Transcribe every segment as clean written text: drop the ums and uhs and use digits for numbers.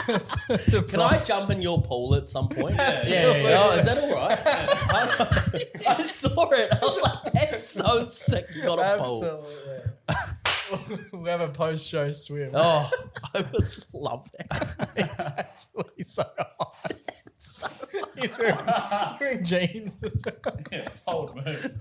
Can I jump in your pool at some point? Yeah. Oh, is that all right? I saw it. I was like, that's so sick. You got a pool. Absolutely. We'll have a post-show swim. Oh, I would love that. It's actually so hot. He's wearing jeans. Bold move.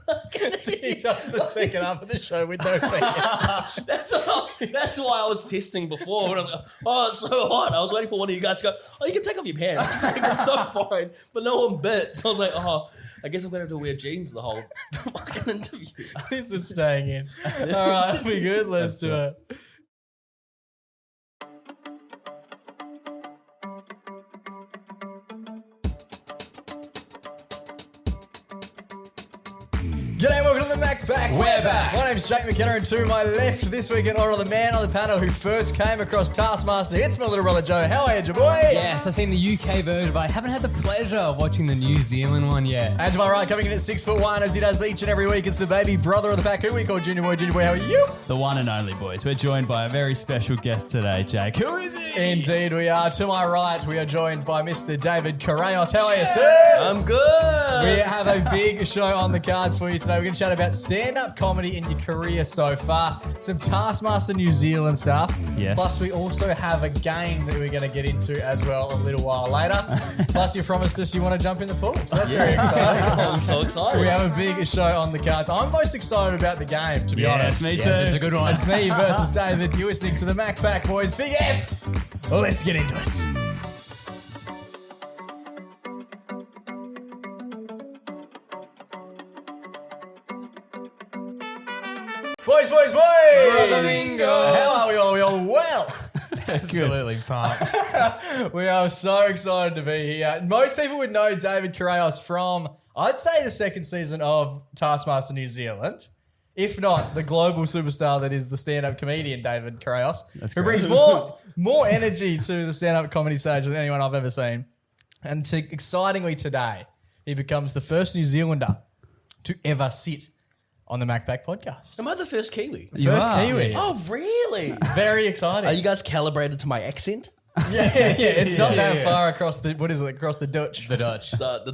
He does the second half of the show with no pants. That's why I was testing before. When I was like, oh, it's so hot. I was waiting for one of you guys to go, oh, you can take off your pants. It's, like, it's so fine. But no one bit. So I was like, oh, I guess I'm going to have to wear jeans the whole fucking interview. This is staying in. All right, that'll be good. Let's do it. G'day, welcome to the MacPack. We're back. My name's Jake McKenna, and to my left this week in honour of the man on the panel who first came across Taskmaster. It's my little brother Joe. How are you, boy? Yes, I've seen the UK version, but I haven't had the pleasure of watching the New Zealand one yet. And to my right, coming in at 6'1", as he does each and every week, it's the baby brother of the pack, who we call Junior Boy. Junior Boy, how are you? The one and only, boys. We're joined by a very special guest today, Jake. Who is he? Indeed we are. To my right, we are joined by Mr. David Correos. How are you, sir? I'm good. We have a big show on the cards for you today. We're going to chat about stand-up comedy in your career so far, some Taskmaster New Zealand stuff. Yes. Plus, we also have a game that we're going to get into as well a little while later. Plus, you promised us you want to jump in the pool, so that's very exciting. I'm so excited. We have a big show on the cards. I'm most excited about the game, to be honest. Me too. Yes, it's a good one. It's me versus David. You're listening to the MacPack, boys. Big amp. Let's get into it. Boys. Brother Mingos. How are we all? Are we all well? Absolutely pumped. We are so excited to be here. Most people would know David Correos from, I'd say, the second season of Taskmaster New Zealand. If not, the global superstar that is the stand-up comedian David Correos, who brings more energy to the stand-up comedy stage than anyone I've ever seen. And excitingly today, he becomes the first New Zealander to ever sit on the MacPack podcast. Am I the first Kiwi? First Kiwi. Oh, really? Very exciting. Are you guys calibrated to my accent? Yeah. It's not that far across the, what is it, across the Dutch. The Dutch. The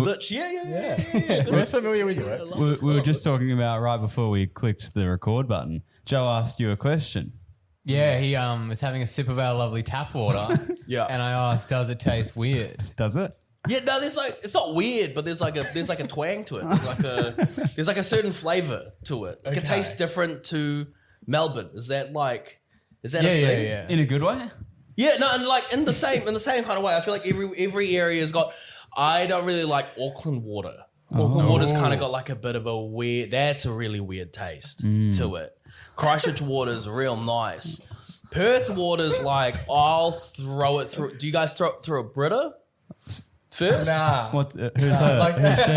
Dutch. Yeah. We're familiar with it. We were just talking about right before we clicked the record button. Joe asked you a question. Yeah, he was having a sip of our lovely tap water. Yeah. And I asked, does it taste weird? Does it? Yeah, no, it's not weird, but there's like a twang to it. There's like a certain flavor to it. Like, it tastes different to Melbourne. Is that a thing? Yeah. In a good way? Yeah, no, and like in the same kind of way. I feel like every area has got. I don't really like Auckland water. Auckland water's kind of got like a bit of a weird. That's a really weird taste to it. Christchurch water's real nice. Perth water's like, I'll throw it through. Do you guys throw it through a Brita first? Nah. Who's her? Like Who's she?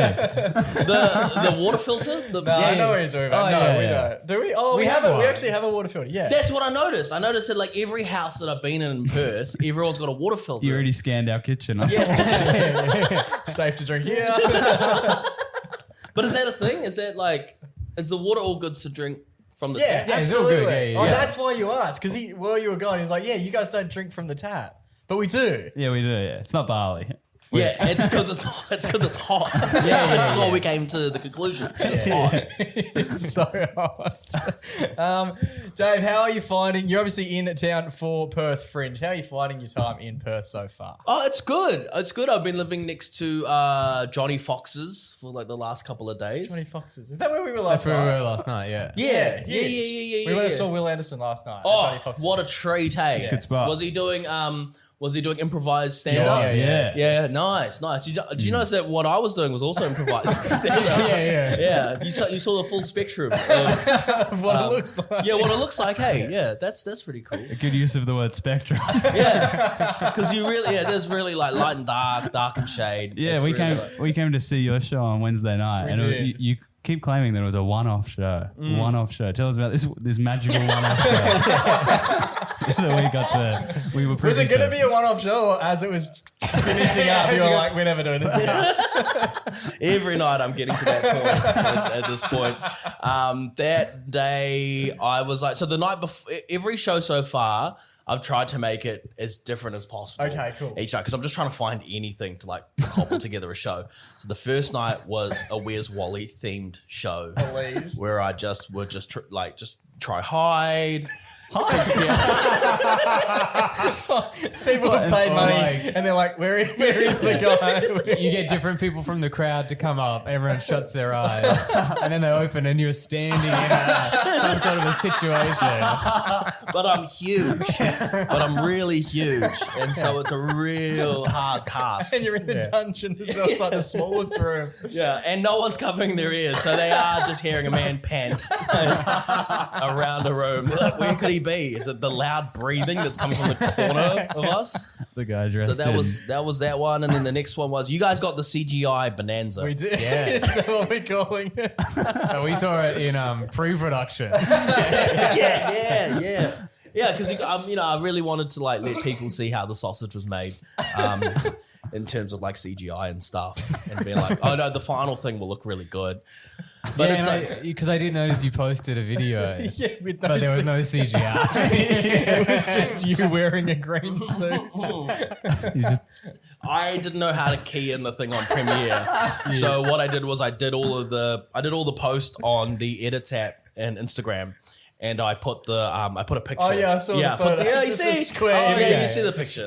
The water filter? I know what you're talking about. Oh, we yeah. don't. Do we? Oh, We we have have it. one. We actually have a water filter. Yeah. That's what I noticed. I noticed that like every house that I've been in Perth, everyone's got a water filter. You already scanned our kitchen. Safe to drink here. But is that a thing? Is that like, is the water all good to drink from the Yeah, tap? it's all absolutely. good. Yeah. Oh, that's why you asked. Because while you were gone, he's like, yeah, you guys don't drink from the tap. But we do. Yeah, we do. Yeah, it's not barley. Yeah, it's because it's hot. That's why we came to the conclusion. It's hot. It's so hot. Dave, how are you finding? You're obviously in town for Perth Fringe. How are you finding your time in Perth so far? Oh, it's good. It's good. I've been living next to Johnny Fox's for like the last couple of days. Johnny Fox's. Is that where we were last That's where we night? were last night, yeah. Yeah. We went and saw Will Anderson last night. At Oh, Johnny Fox's. what a treat, hey. Good spot. Was he doing improvised stand-up? Yeah. Nice. Did you notice that what I was doing was also improvised stand-up? Yeah. You saw the full spectrum of what it looks like. yeah, what it looks like. Hey, yeah, that's pretty cool. A good use of the word spectrum. Yeah, because there's really like light and dark and shade. Yeah, It's we really came to see your show on Wednesday night, and did. you keep claiming that it was a one-off show. One-off show. Tell us about this magical one-off show that we were. Was it going to be a one-off show, or as it was finishing up, you were like, we're never doing this again? Every night I'm getting to that point at this point. That day I was like, so the night before, every show so far, I've tried to make it as different as possible. Okay, cool. Each night, because I'm just trying to find anything to like cobble together a show. So the first night was a Where's Wally themed show, where I just would just try hide. People have paid money and they're like, where is the guy? You get different people from the crowd to come up. Everyone shuts their eyes, and then they open, and you're standing in some sort of a situation. But I'm huge. But I'm really huge, and so it's a real hard task. And you're in the dungeon, so it's like the smallest room. Yeah, and no one's covering their ears, so they are just hearing a man pant around a room. Like, where could he be? Is it the loud breathing that's coming from the corner of us? The guy dressed So that was that one, and then the next one was you guys got the CGI bonanza. We did. Yeah. Is that what we're calling it? We saw it in pre-production. Yeah. Because I really wanted to like let people see how the sausage was made, in terms of like CGI and stuff, and being like, oh no, the final thing will look really good. But it's like, because I did notice you posted a video, Yeah, with no but there was no suit. CGI. It was just you wearing a green suit. He's just I didn't know how to key in the thing on Premiere, so what I did was I did all the posts on the edit app and Instagram. And I put I put a picture. Oh yeah, I saw the photo. You Just see, a square. Oh, yeah, Yeah. you see the picture.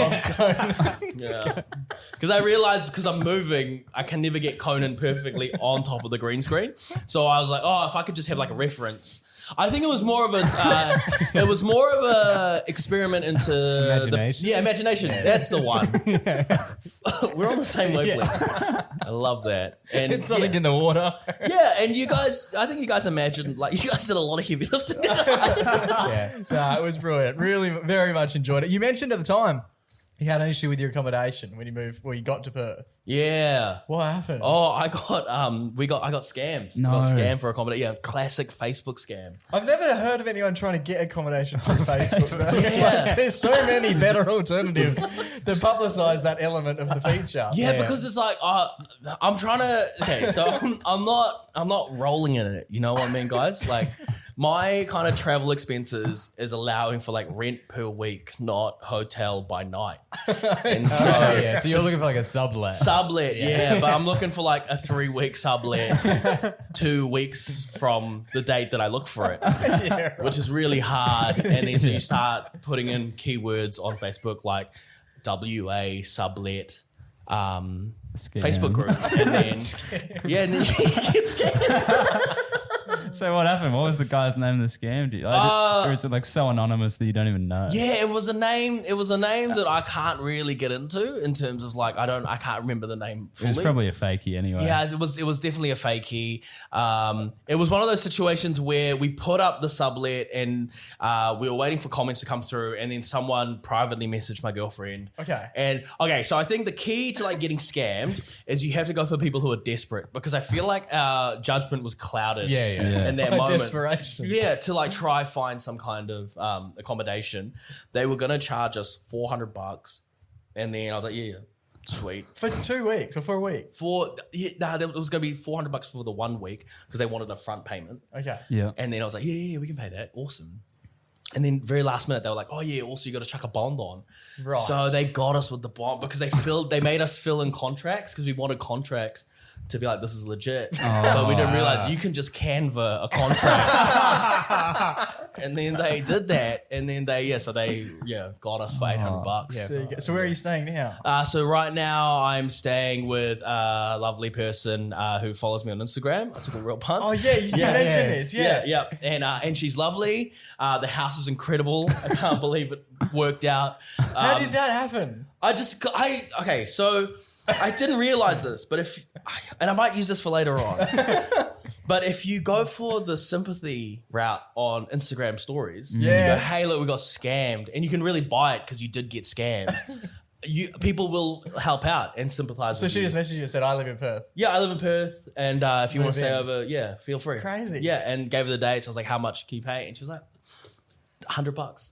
Yeah, because I realized because I'm moving, I can never get Conan perfectly on top of the green screen. So I was like, oh, if I could just have like a reference. I think it was more of a experiment into Imagination. imagination. That's the one. We're on the same wavelength. I love that. And It's something in the water. yeah, and you guys, I think you guys imagined like you guys did a lot of heavy lifting. Yeah, nah, it was brilliant. Really, very much enjoyed it. You mentioned at the time you had an issue with your accommodation when you moved, when you got to Perth. Yeah. What happened? Oh, I got scammed. No. I got scammed for accommodation. Yeah, classic Facebook scam. I've never heard of anyone trying to get accommodation from Facebook. Yeah. Like, there's so many better alternatives that publicise that element of the feature. Yeah, because it's like I'm trying to. Okay, so I'm not rolling in it. You know what I mean, guys? Like my kind of travel expenses is allowing for like rent per week, not hotel by night. And so So you're looking for like a sublet. sublet, yeah, but I'm looking for like a 3-week sublet, 2 weeks from the date that I look for it, which is really hard. And then so you start putting in keywords on Facebook like WA sublet, Facebook group, and then and then you get scammed. So what happened? What was the guy's name that scammed you? Or is it like so anonymous that you don't even know? Yeah, it was a name. It was a name that I can't really get into in terms of like I can't remember the name It fully. was probably a fakie anyway. Yeah, it was definitely a fakie. It was one of those situations where we put up the sublet and we were waiting for comments to come through, and then someone privately messaged my girlfriend. So I think the key to like getting scammed is you have to go for people who are desperate, because I feel like our judgment was clouded. In that moment. Desperation. Yeah, to like try find some kind of accommodation. They were gonna charge us $400, and then I was like, yeah, sweet. For 2 weeks or for a week? It was gonna be $400 for the 1 week because they wanted a front payment. Okay. Yeah. And then I was like, yeah, we can pay that. Awesome. And then very last minute, they were like, oh yeah, also you got to chuck a bond on. Right. So they got us with the bond because they made us fill in contracts because we wanted contracts to be like, this is legit. But we didn't realize you can just Canva a contract. And then they did that. And then they got us for $800. There you go. So where are you staying now? So right now I'm staying with a lovely person who follows me on Instagram. I took a real punt. Oh yeah, you did mention this. Yeah. And she's lovely. The house is incredible. I can't believe it worked out. How did that happen? I didn't realize this, but I might use this for later on. But if you go for the sympathy route on Instagram stories, you go, hey, look, we got scammed, and you can really buy it because you did get scammed. People will help out and sympathize. So with she you. just messaged you and said, I live in Perth. Yeah, I live in Perth, and if you want to stay over, feel free. Crazy. Yeah, and gave her the dates. I was like, how much can you pay? And she was like, $100.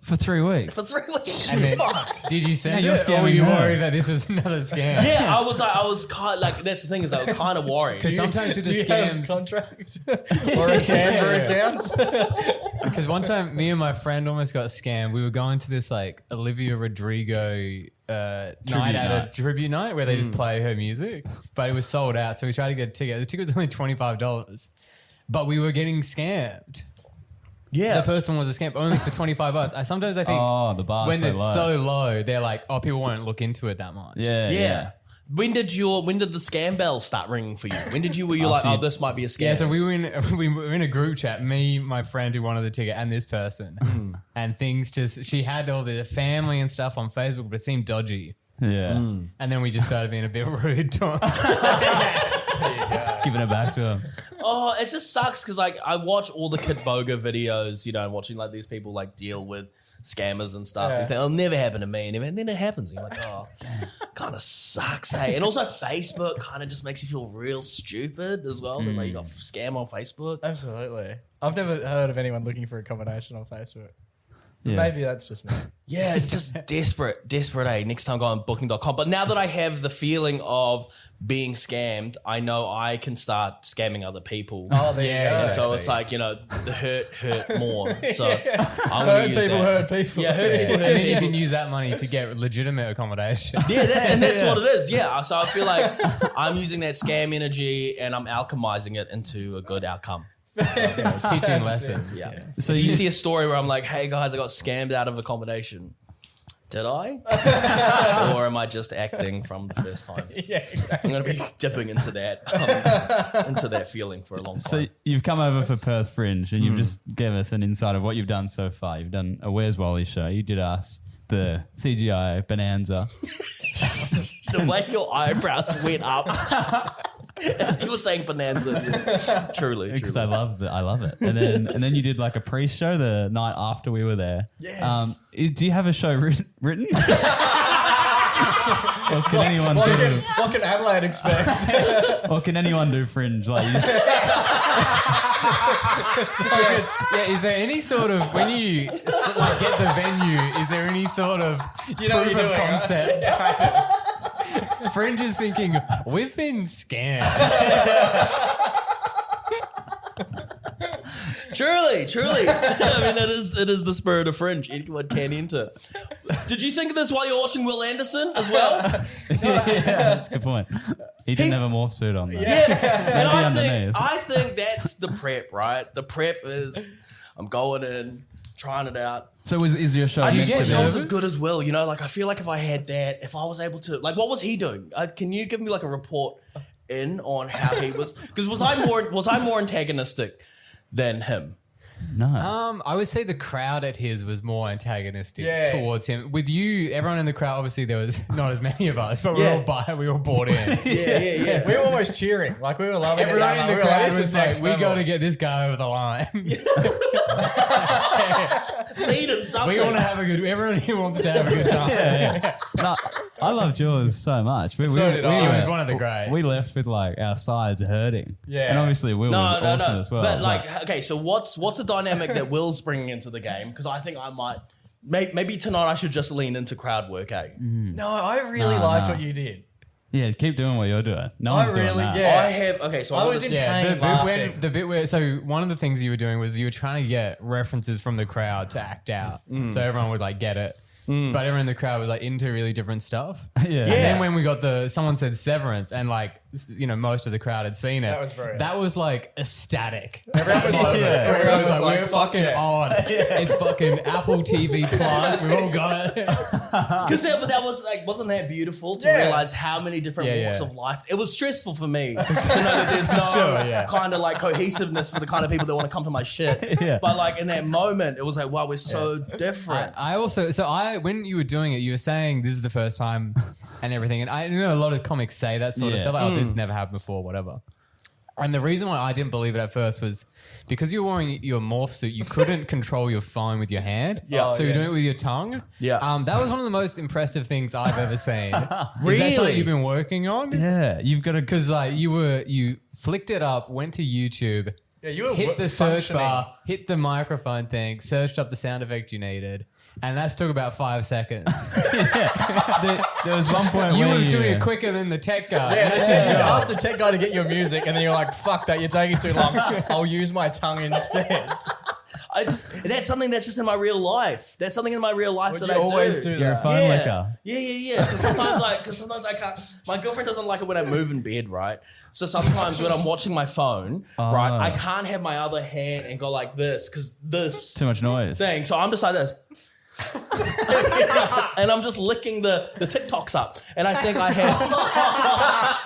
For 3 weeks. For 3 weeks. And then, Fuck. did you send you're it, or were scamming you her. worried that this was another scam? Yeah, I was kind of like, that's the thing is I was kind of worried. Because sometimes with the Do you have a scams, contract or a Canva account? because one time me and my friend almost got scammed. We were going to this like Olivia Rodrigo night at a tribute night where they just play her music, but it was sold out. So we tried to get a ticket. The ticket was only $25, but we were getting scammed. Yeah. The person was a scam only for $25. Sometimes I think The bar's when so it's low. so low, they're like, oh, people won't look into it that much. Yeah. When did the scam bell start ringing for you? When did you were you like, oh, this might be a scam? Yeah, so we were in a group chat, me, my friend who wanted the ticket, and this person. And things she had all the family and stuff on Facebook, but it seemed dodgy. Yeah. And then we just started being a bit rude to him. Giving it back to him. Oh, it just sucks because like I watch all the Kid Boga videos, you know, and watching like these people like deal with scammers and stuff. Yeah. You think it'll never happen to me, and then it happens. And you're like, oh, kind of sucks, hey. And also Facebook kind of just makes you feel real stupid as well. That like you got scam on Facebook. Absolutely. I've never heard of anyone looking for accommodation on Facebook. Yeah. Maybe that's just me. Yeah, just desperate, eh? Next time go on booking.com. But now that I have the feeling of being scammed, I know I can start scamming other people. Oh, there you go. And so it's like, you know, the hurt more. So I'm going to use that. Hurt people. Yeah, hurt people. And then you can use that money to get legitimate accommodation. Yeah, that's what it is. Yeah. So I feel like I'm using that scam energy and I'm alchemizing it into a good outcome. Teaching lessons. Yeah. So If you see a story where I'm like, hey guys, I got scammed out of accommodation. Did I? Or am I just acting from the first time? Yeah, exactly. I'm going to be dipping into that feeling for a long So time. you've come over for Perth Fringe and you've just gave us an insight of what you've done so far. You've done a Where's Wally show. You did us the CGI Bonanza. The way your eyebrows went up as you were saying Bonanza. Yeah. Truly. Because I love it. And then you did like a pre-show the night after we were there. Yes. Do you have a show written? Or can anyone What can Adelaide expect? or can anyone do Fringe? Like you Yeah, is there any sort of, when you like get the venue, is there any sort of You know what proof you're of doing, right? concept? Fringe is thinking, we've been scammed. Truly. I mean, it is the spirit of Fringe. Anyone can enter. Did you think of this while you're watching Will Anderson as well? that's a good point. He didn't have a morph suit on though. And underneath. I think that's the prep, right? The prep is I'm going in, trying it out. So is your show I just meant wish to I be? was as good as Will, you know? Like, I feel like if I had that, if I was able to, like, what was he doing? Can you give me like a report in on how he was? Because was I more antagonistic than him? No. I would say the crowd at his was more antagonistic Yeah. towards him. With you, everyone in the crowd, obviously there was not as many of us, but Yeah. we were bought in. Yeah. We were almost cheering. Like, we were loving Everyone it. in We the were like, crowd this was is like, next we level. got to get this guy over the line. Feed him something. We want to have a good, everyone here wants to have a good time. No, I love Jaws so much. So did I. He was one of the great. We left with like our sides hurting. Yeah. And obviously Will was No. awesome as well. But like, okay, so what's the dynamic that Will's bringing into the game? Because I think I might, maybe tonight I should just lean into crowd work, eh? No, I really liked what you did. yeah, keep doing what you're doing. No I one's doing really- that. yeah. I have, okay, so I I was in Yeah, pain laughing. the bit where, so one of the things you were doing was you were trying to get references from the crowd to act out. So everyone would like get it. But everyone in the crowd was like into really different stuff. Yeah. And then when we got someone said Severance and like, you know, most of the crowd had seen it. That was brilliant. That was like ecstatic. Everyone was like, Everyone was like, we're fuck fucking yeah. on. It's fucking Apple TV Plus. We've all got it. Because that was like, wasn't that beautiful to Yeah. realize how many different Yeah, walks yeah. of life? It was stressful for me to know that there's no Sure, yeah. kind of like cohesiveness for the kind of people that want to come to my shit. Yeah. But like in that moment, it was like, wow, we're so different. I also, when you were doing it, you were saying this is the first time and everything. And I know a lot of comics say that sort of Yeah. stuff. Like, oh, this has never happened before, whatever. And the reason why I didn't believe it at first was because you were wearing your morph suit, you couldn't control your phone with your hand. Yeah. So you're doing it with your tongue. Yeah. That was one of the most impressive things I've ever seen. Is that Really? something you've been working on? Yeah, you've got to. Because like you flicked it up, went to YouTube, Yeah, you were hit the search functioning. bar, hit the microphone thing, searched up the sound effect you needed, and that took about 5 seconds. There was one point You where were doing it quicker than the tech guy. Yeah, that's it. You asked the tech guy to get your music, and then you're like, "Fuck that! You're taking too long. I'll use my tongue instead." That's something that's just in my real life. That's something in my real life that You I always do. do You're a that. phone licker. Yeah. Because sometimes I can't. My girlfriend doesn't like it when I move in bed, right? So sometimes when I'm watching my phone, right, I can't have my other hand and go like this because this Too much noise. thing. So I'm just like this. And I'm just licking the TikToks up, and I think I have.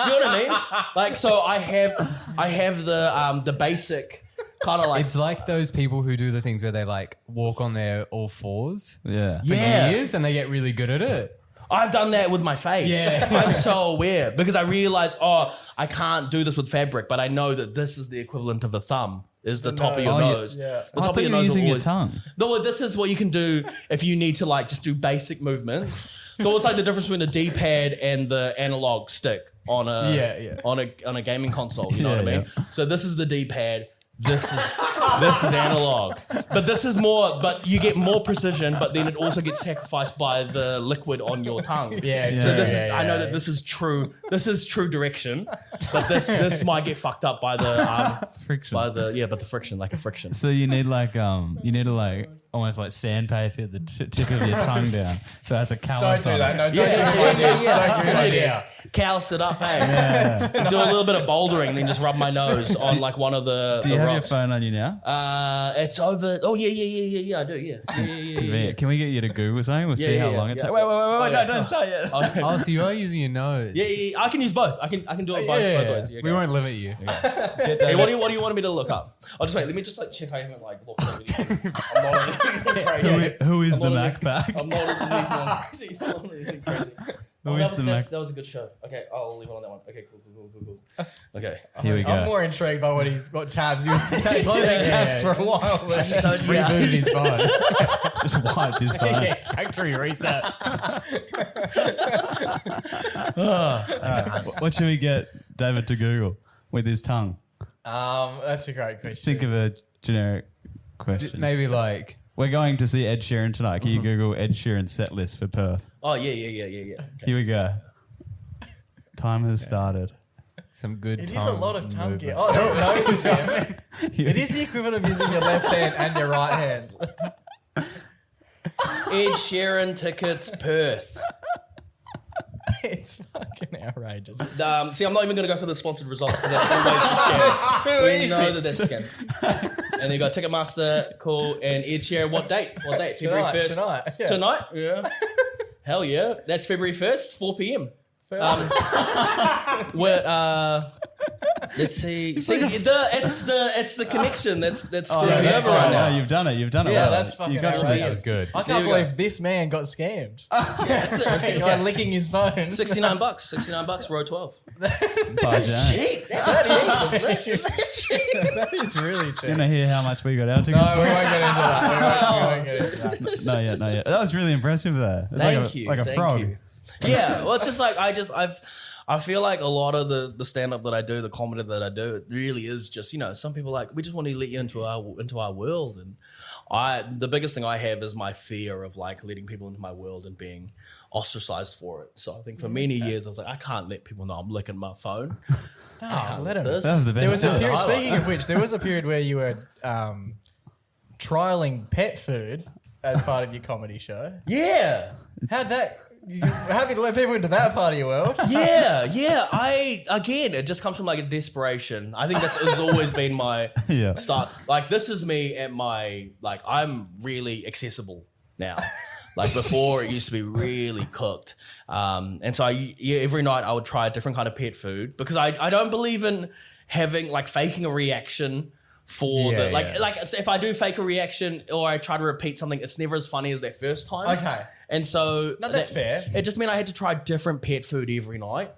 Do you know what I mean? Like, so I have the basic kind of like. It's like those people who do the things where they like walk on their all fours Yeah. for Yeah. years and they get really good at it. I've done that with my face. Yeah. I'm so aware because I realize, I can't do this with fabric, but I know that this is the equivalent of the thumb. Is the top of your nose. Yeah. The top I of thought your you were nose will using your always- tongue. No, this is what you can do if you need to like just do basic movements. So it's like the difference between a D-pad and the analog stick on a on a gaming console. You know what I mean? Yeah. So this is the D-pad. This is analog, but this is more. But you get more precision, but then it also gets sacrificed by the liquid on your tongue. Yeah, So this yeah, is. I know yeah. that this is true. This is true direction, but this might get fucked up by the Friction. By the friction, like a friction. So you need like almost like sandpaper the tip of your tongue down. So that's a callus. Don't do on that. it. No, don't give me ideas. Don't give me ideas. Callus it up, hey. Do a little bit of bouldering and then just rub my nose on like one of the Do you have your rocks. phone on you now? It's over. Oh yeah, I do. Yeah. Convenient. Can we get you to Google something? We'll see how long it takes. Wait, yeah. don't start yet. Oh, so you are using your nose. Yeah, I can use both. I can do it both ways. Yeah, We won't limit you. Hey, what do you want me to look up? I'll just wait. Let me just like check. I haven't like looked at anything. I'm not anything crazy. Who is the I'm not MacPack? I'm not anything crazy. I'm not anything crazy. Who is the Mac? That was a good show. Okay, I'll leave it on that one. Okay, cool. Okay. Here we go. I'm more intrigued by what tabs. He was closing tabs for a while. But Just rebooted his phone. Just wiped his phone. Factory reset. What should we get David to Google with his tongue? That's a great question. Think of a generic question. Maybe like We're going to see Ed Sheeran tonight. Can you Google Ed Sheeran set list for Perth? Oh yeah. Here we go. Time has started. some good It tongue is a lot of tongue gear. movement. Oh, no, it's him. It is the equivalent of using your left hand and your right hand. Ed Sheeran tickets Perth. It's fucking outrageous. See, I'm not even going to go for the sponsored results because that's always a scam. Too We easy. know that that's a scam. And then you got Ticketmaster, cool, and Ed Sheeran. What date? February 1st. Tonight. Yeah. Tonight? Yeah. Hell yeah. That's February 1st, 4 p.m. Let's see. It's the connection that's screwing me over right now. You've done it. Yeah, well. that's fucking You got outrageous. That was good. I There can't we go. believe this man got scammed. That's it. By licking his phone. $69, row 12. By Jane. Cheap. That's cheap. That is really cheap. You want to hear how much we got our No, tickets we for? won't get into that. We won't get into that. Not yet. That was really impressive there. It's Thank you. Like a Thank frog. you. Yeah, well, it's just like I feel like a lot of the stand up that I do, the comedy that I do, it really is just, some people like, we just want to let you into our world, and the biggest thing I have is my fear of like letting people into my world and being ostracized for it. So I think for many years I was like, I can't let people know I'm licking my phone. No, let him. This. That was the best. There was a part. period, speaking of which, there was a period where you were trialing pet food as part of your comedy show. Yeah. How'd that? You happy to let people into that part of your world? Yeah. It just comes from like a desperation. I think that's has always been my Yeah. start. Like this is me at my like I'm really accessible now. Like before, it used to be really cooked, and so every night I would try a different kind of pet food because I don't believe in having like faking a reaction. For if I do fake a reaction or I try to repeat something, it's never as funny as that first time. Okay. And so No, that's fair. It just meant I had to try different pet food every night.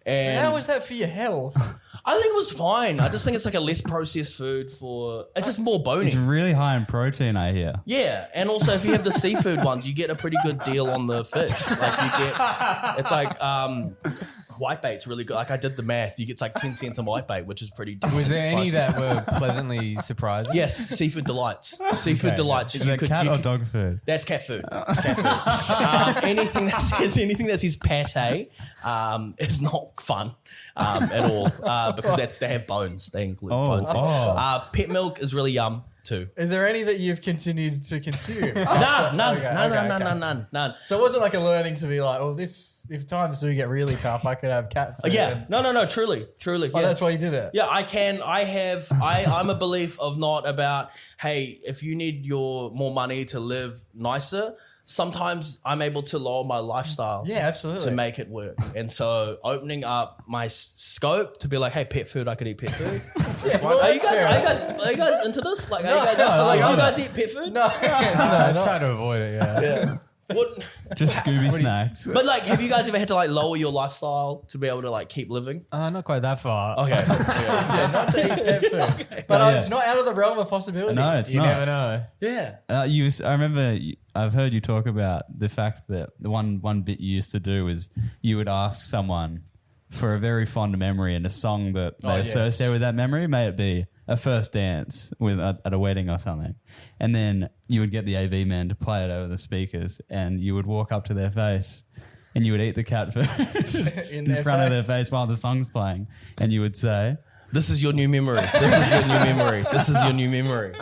And How was that for your health? I think it was fine. I just think it's like a less processed food it's just more bony. It's really high in protein, I hear. Yeah, and also if you have the seafood ones, you get a pretty good deal on the fish. Like you get, it's like whitebait's really good. Like I did the math. You get like 10 cents on whitebait, which is pretty decent. Was there any prices. that were pleasantly surprising? Yes, seafood delights. Seafood delights. Is it cat or dog food? That's cat food. Cat food. Anything that says pate is not fun at all because they have bones. They include bones. Pet milk is really yum too. Is there any that you've continued to consume? None. So it wasn't like a learning to be like, well, this, if times do get really tough, I could have cat food. Yeah. No. Truly. Oh, Yeah. that's why you did it. Yeah, I can. I'm a belief of not about, hey, if you need more money to live nicer, sometimes I'm able to lower my lifestyle. Yeah, absolutely. To make it work. And so opening up my scope to be like, hey, pet food, I could eat pet food. It's fine. well, Are you guys into this? Like, are you guys eat pet food? No, I try to avoid it, Yeah. What? Just Scooby snacks. But like, have you guys ever had to like lower your lifestyle to be able to like keep living? Not quite that far. Okay. yeah, not to eat pet food. But it's not out of the realm of possibility. No, it's You not. never know. Yeah. I remember I've heard you talk about the fact that the one bit you used to do is you would ask someone for a very fond memory and a song that they associate with that memory. May it be a first dance at a wedding or something. And then you would get the AV man to play it over the speakers and you would walk up to their face and you would eat the cat food in front of their face while the song's playing. And you would say, this is your new memory. This is your new memory. This is your new memory.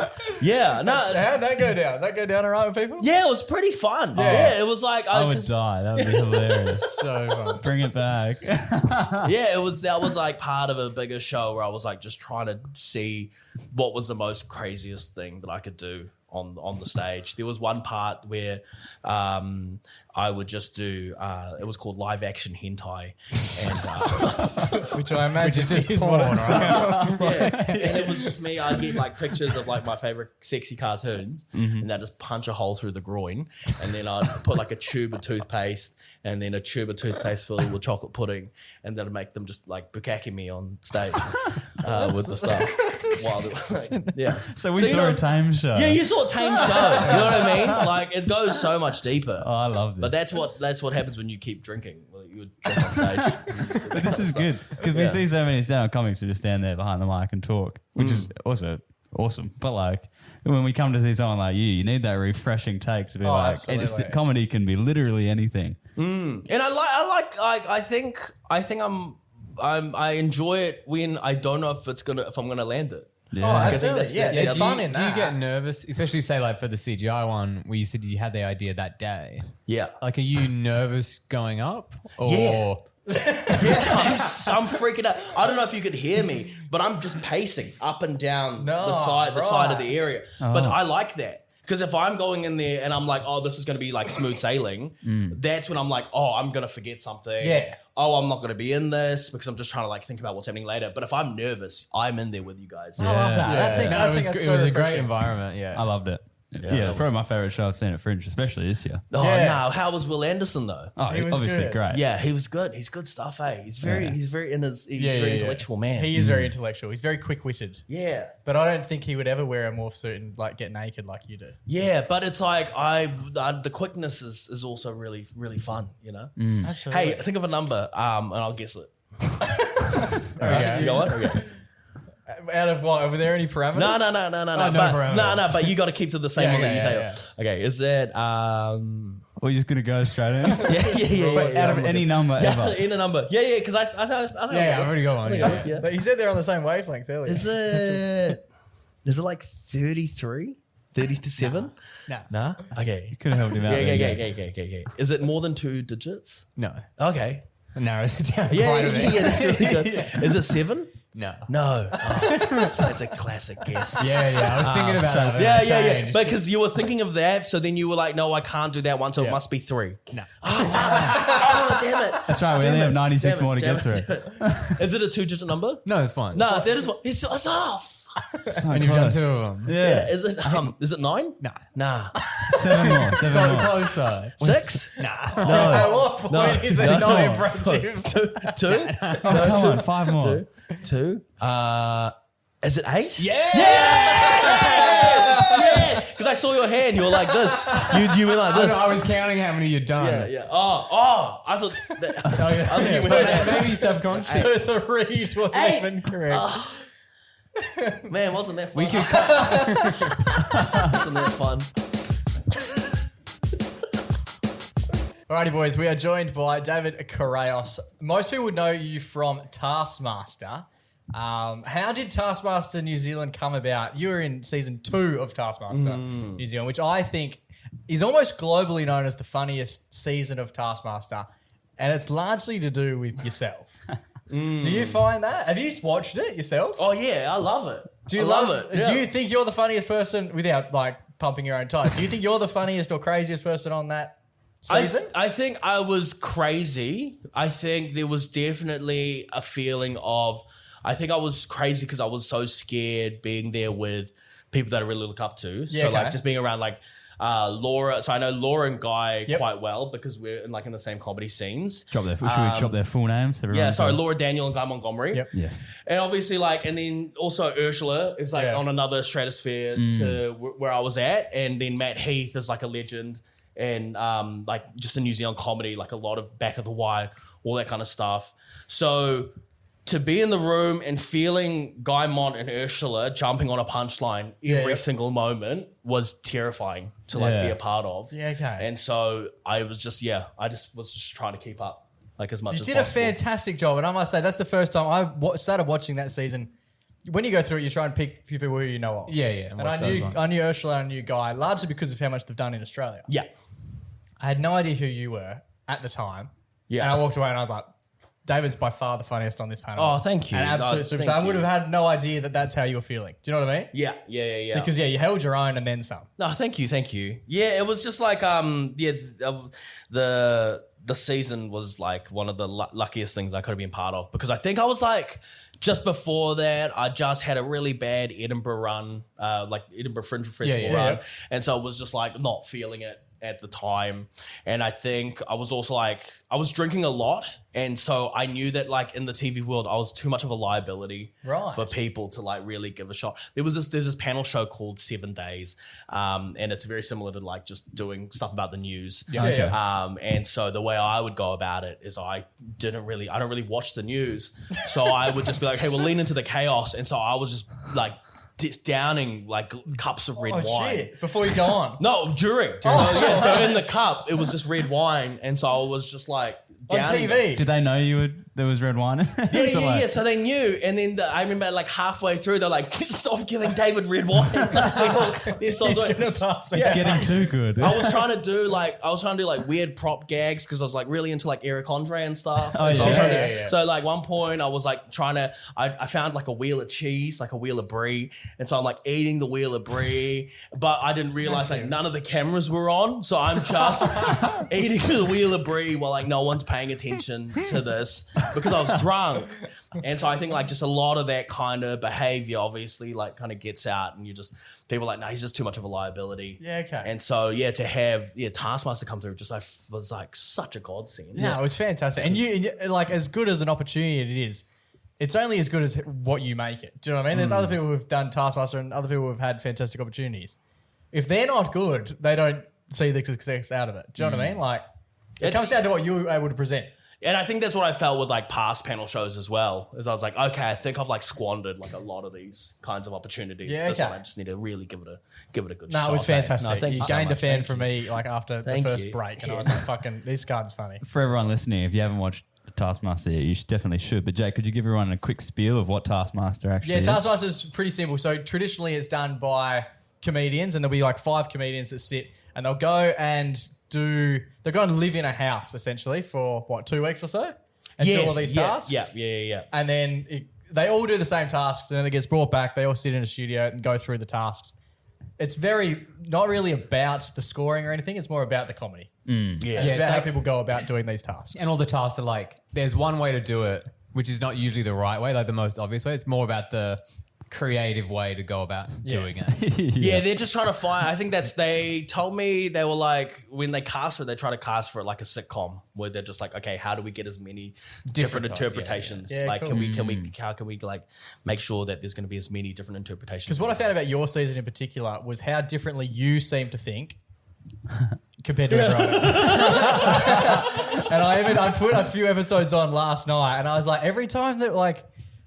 Yeah. No. How'd that go down? That go down all right with people? Yeah, it was pretty fun. Yeah, it was like I would die. That would be hilarious. So fun. Bring it back. Yeah, that was like part of a bigger show where I was like just trying to see what was the most craziest thing that I could do on the stage. There was one part where I would just do it was called live action hentai, and Which I imagine Which is just is porn, what it right? sounds like. and it was just me. I'd get like pictures of like my favorite sexy cartoons, and I'd just punch a hole through the groin, and then I'd put like a tube of toothpaste, and then a tube of toothpaste filled with chocolate pudding, and then I'd make them just like bukkake me on stage with the stuff. Yeah. So we saw a tame show. Yeah, you saw a tame show. You know what I mean? Like it goes so much deeper. Oh, I love this. But that's what happens when you keep drinking. Well, you would drink on stage. But this is good because we see so many stand-up comics who just stand there behind the mic and talk, which is also awesome. But like when we come to see someone like you need that refreshing take to be absolutely. comedy can be literally anything. And I think I enjoy it when I don't know if I'm gonna land it. Oh, absolutely. that's- Yeah, that's- it's fun in Do that. you get nervous, especially say like for the CGI one where you said you had the idea that day? Yeah. Like, are you nervous going up? Or Yeah. Yeah, I'm freaking out. I don't know if you could hear me, but I'm just pacing up and down the side of the area. But I like that. Because if I'm going in there and I'm like, oh, this is going to be like smooth sailing, that's when I'm like, oh, I'm going to forget something. Yeah. Oh, I'm not going to be in this because I'm just trying to like think about what's happening later. But if I'm nervous, I'm in there with you guys. I love that. Yeah. I think it was, that's it so was a great refreshing. environment. Yeah. I loved it. Yeah, it's probably my favorite show I've seen at Fringe, especially this year. Oh, Yeah. no. How was Will Anderson though? Oh, He was obviously good. great. Yeah, he was good. He's good stuff, eh? He's very Yeah. intellectual man. He is very intellectual. He's very quick-witted. Yeah. But I don't think he would ever wear a morph suit and like get naked like you do. Yeah, but it's like the quickness is also really, really fun, you know? Absolutely. Hey, think of a number, and I'll guess it. Okay. You go on? Okay. Out of what? Were there any parameters? No. no But, parameters. no, but you got to keep to the same Yeah, one that you yeah, think of. Okay, is that We're just gonna go straight in. yeah. Out of any number ever. In a number. Yeah, because I think Yeah, I've already got one. Yeah. yeah. But you said they're on the same wavelength earlier. Is it like 33? 37? No. Nah? Okay. Could have helped him out. there, Okay. Is it more than 2 digits? No. Okay. It narrows it down Yeah, quite a bit. yeah, that's really good. Is it 7? No. No. Oh, that's a classic guess. Yeah. I was thinking about that. but Yeah, it yeah. changed. Because you were thinking of that, so then you were like, no, I can't do that one, so it must be 3. No. Oh, damn it. That's right. We only have 96 more to get through. Is it a 2-digit number? No, it's fine. No, that is what. It's off. And you've done 2 of them. Yeah. Is it 9? No. Nah. 7 more. 7 Close, more. closer. 6? Nah. At what point is it No. not impressive? 2? Oh, come on. 5 more. 2? Is it 8? Yeah. Yeah. Because I saw your hand. You were like this. You went like this. I was counting how many you'd done. Yeah. I thought that. I thought you went like that. Maybe subconscious. So the read wasn't even correct. Man, wasn't that fun? We could Wasn't that fun? Alrighty, boys, we are joined by David Correos. Most people would know you from Taskmaster. How did Taskmaster New Zealand come about? You were in season 2 of Taskmaster New Zealand, which I think is almost globally known as the funniest season of Taskmaster, and it's largely to do with yourself. Do you find that? Have you watched it yourself? Oh yeah, I love it. Do you I love it? Yeah. Do you think you're the funniest person without like pumping your own tires? Do you think you're the funniest or craziest person on that season? I think I was crazy. I think there was definitely a feeling of, I think I was crazy because I was so scared being there with people that I really look up to. Yeah, so okay. like just being around like Laura. So I know Laura and Guy Yep. quite well because we're in the same comedy scenes. Should we drop their full names? Everyone Yeah, sorry, knows? Laura Daniel and Guy Montgomery. Yep. Yes. And obviously, and then also Ursula is on another stratosphere to where I was at. And then Matt Heath is like a legend and just in New Zealand comedy, like a lot of Back of the Wire, all that kind of stuff. So to be in the room and feeling Guy Mont and Ursula jumping on a punchline every single moment was terrifying to be a part of. Yeah, okay. And so I was just, was just trying to keep up as much You as did possible. a fantastic job, and I must say that's the first time I started watching that season. When you go through it, you try and pick a few people who you know of. Yeah. And I knew Ursula and I knew Guy largely because of how much they've done in Australia. Yeah. I had no idea who you were at the time. Yeah. And I walked away and I was like, David's by far the funniest on this panel. Oh, thank you. An absolute No, superstar. thank I would you. Oh, have had no idea that that's how you were feeling. Do you know what I mean? Yeah. Because you held your own and then some. No, thank you. Yeah, it was just the season was one of the luckiest things I could have been part of because I think I was just before that I just had a really bad Edinburgh run, Edinburgh Fringe Festival run, and so it was just not feeling it at the time. And I think I was also I was drinking a lot, and so I knew that in the TV world I was too much of a liability for people to really give a shot. There's this panel show called 7 Days, and it's very similar to just doing stuff about the news. And so the way I would go about it is I don't really watch the news, so I would just be hey, we'll lean into the chaos. And so I was just downing cups of red wine. Shit. Before you go on. No, during. So in the cup, it was just red wine. And so I was just On downing TV. Did they know there was red wine? Yeah. So they knew. And then I remember halfway through, they're stop giving David red wine. He's gonna pass it. It's getting too good. I was trying to do weird prop gags because I was really into Eric Andre and stuff. Oh, And so I was yeah. trying to- Yeah. So one point I was trying to, I found a wheel of cheese, a wheel of brie. And so I'm eating the wheel of brie, but I didn't realize none of the cameras were on. So I'm just eating the wheel of brie while no one's paying attention to this because I was drunk. And so I think just a lot of that kind of behavior obviously kind of gets out and you just, people are no, he's just too much of a liability. Yeah, okay. And so, to have Taskmaster come through just was such a godsend. No, it was fantastic. And you as good as an opportunity it is, it's only as good as what you make it. Do you know what I mean? There's other people who've done Taskmaster and other people who've had fantastic opportunities. If they're not good, they don't see the success out of it. Do you know what I mean? It comes down to what you were able to present. And I think that's what I felt with past panel shows as well. Is I was okay, I think I've squandered a lot of these kinds of opportunities. Yeah, This okay. one I just need to really give it a good No, shot. it was fantastic. No, thank you you so gained a much. fan Thank from you. me after Thank the first you. break, and Yeah. I was fucking, this card's funny. For everyone listening, if you haven't watched Taskmaster yet, you definitely should. But Jake, could you give everyone a quick spiel of what Taskmaster actually Yeah, is? Taskmaster's pretty simple. So traditionally it's done by comedians, and there'll be 5 comedians that sit and they'll go and live in a house essentially for 2 weeks or so and do all these tasks. Yeah. And then they all do the same tasks, and then it gets brought back. They all sit in a studio and go through the tasks. It's not really about the scoring or anything. It's more about the comedy. Yeah. It's it's about how like- people go about doing these tasks. And all the tasks are there's one way to do it, which is not usually the right way, the most obvious way. It's more about the creative way to go about doing it. Yeah, they're just trying to find. I think they told me they were like, when they cast for it, they try to cast for it like a sitcom where they're just like, okay, how do we get as many different interpretations? Yeah, like, cool. how can we like make sure that there's going to be as many different interpretations? Because what I found about your season in particular was how differently you seem to think compared to everyone else. And I put a few episodes on last night, and I was like, every time that like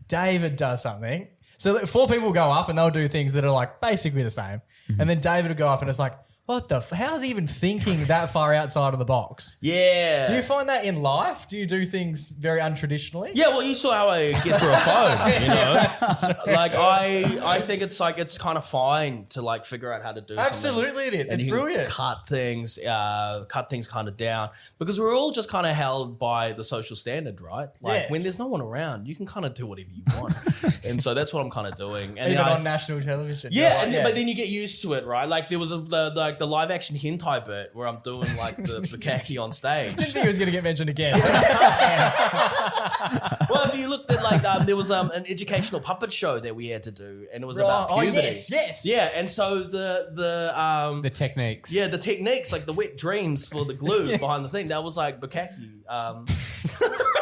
David does something, so 4 people go up and they'll do things that are like basically the same, and then David will go up and it's like, what the? How's he even thinking that far outside of the box? Yeah. Do you find that in life? Do you do things very untraditionally? Yeah, well, you saw how I get through a phone, you know? Like, I think it's like, it's kind of fine to like figure out how to do something. Absolutely it is. And It's you can brilliant. Cut things kind of down because we're all just kind of held by the social standard, right? Like Yes. when there's no one around, you can kind of do whatever you want. And so that's what I'm kind of doing. And Even then on national television. yeah, You're like, but then you get used to it, right? Like there was the live action hentai bit where I'm doing like the khaki on stage. didn't think it was going to get mentioned again. Well, if you looked at like there was an educational puppet show that we had to do, and it was about Oh, puberty. yes. Yeah, and so the techniques. yeah, the techniques, like the wet dreams for the glue behind the thing, that was like bukkake.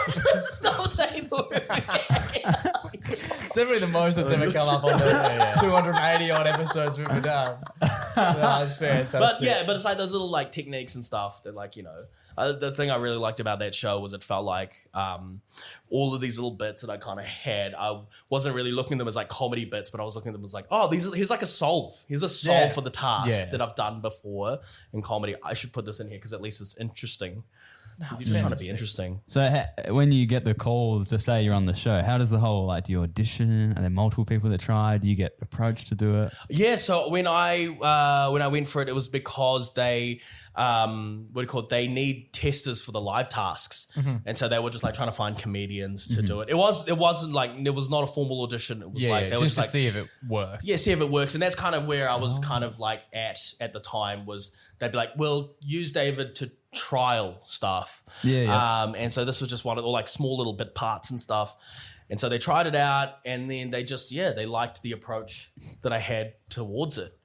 Stop saying the word bukkake. It's definitely the most that's ever come up on the 280 odd episodes we've done. That's fantastic. But it's like those little like techniques and stuff that like, you know, the thing I really liked about that show was it felt like all of these little bits that I kind of had, I wasn't really looking at them as like comedy bits, but I was looking at them as like, oh, here's like a solve. Here's a solve for the task that I've done before in comedy. I should put this in here because at least it's interesting. Because you're just trying to be interesting. So when you get the call to say you're on the show, how does the whole, like, do you audition? Are there multiple people that try? Do you get approached to do it? Yeah, so when I went for it, it was because they they need testers for the live tasks, and so they were just like trying to find comedians to do it. It wasn't like, it was not a formal audition. It was like they were just to like, see if it worked. yeah, see if it works, and that's kind of where I was kind of like at the time was they'd be like, well, use David to trial stuff. And so this was just one of the like small little bit parts and stuff. And so they tried it out and then they just, they liked the approach that I had towards it.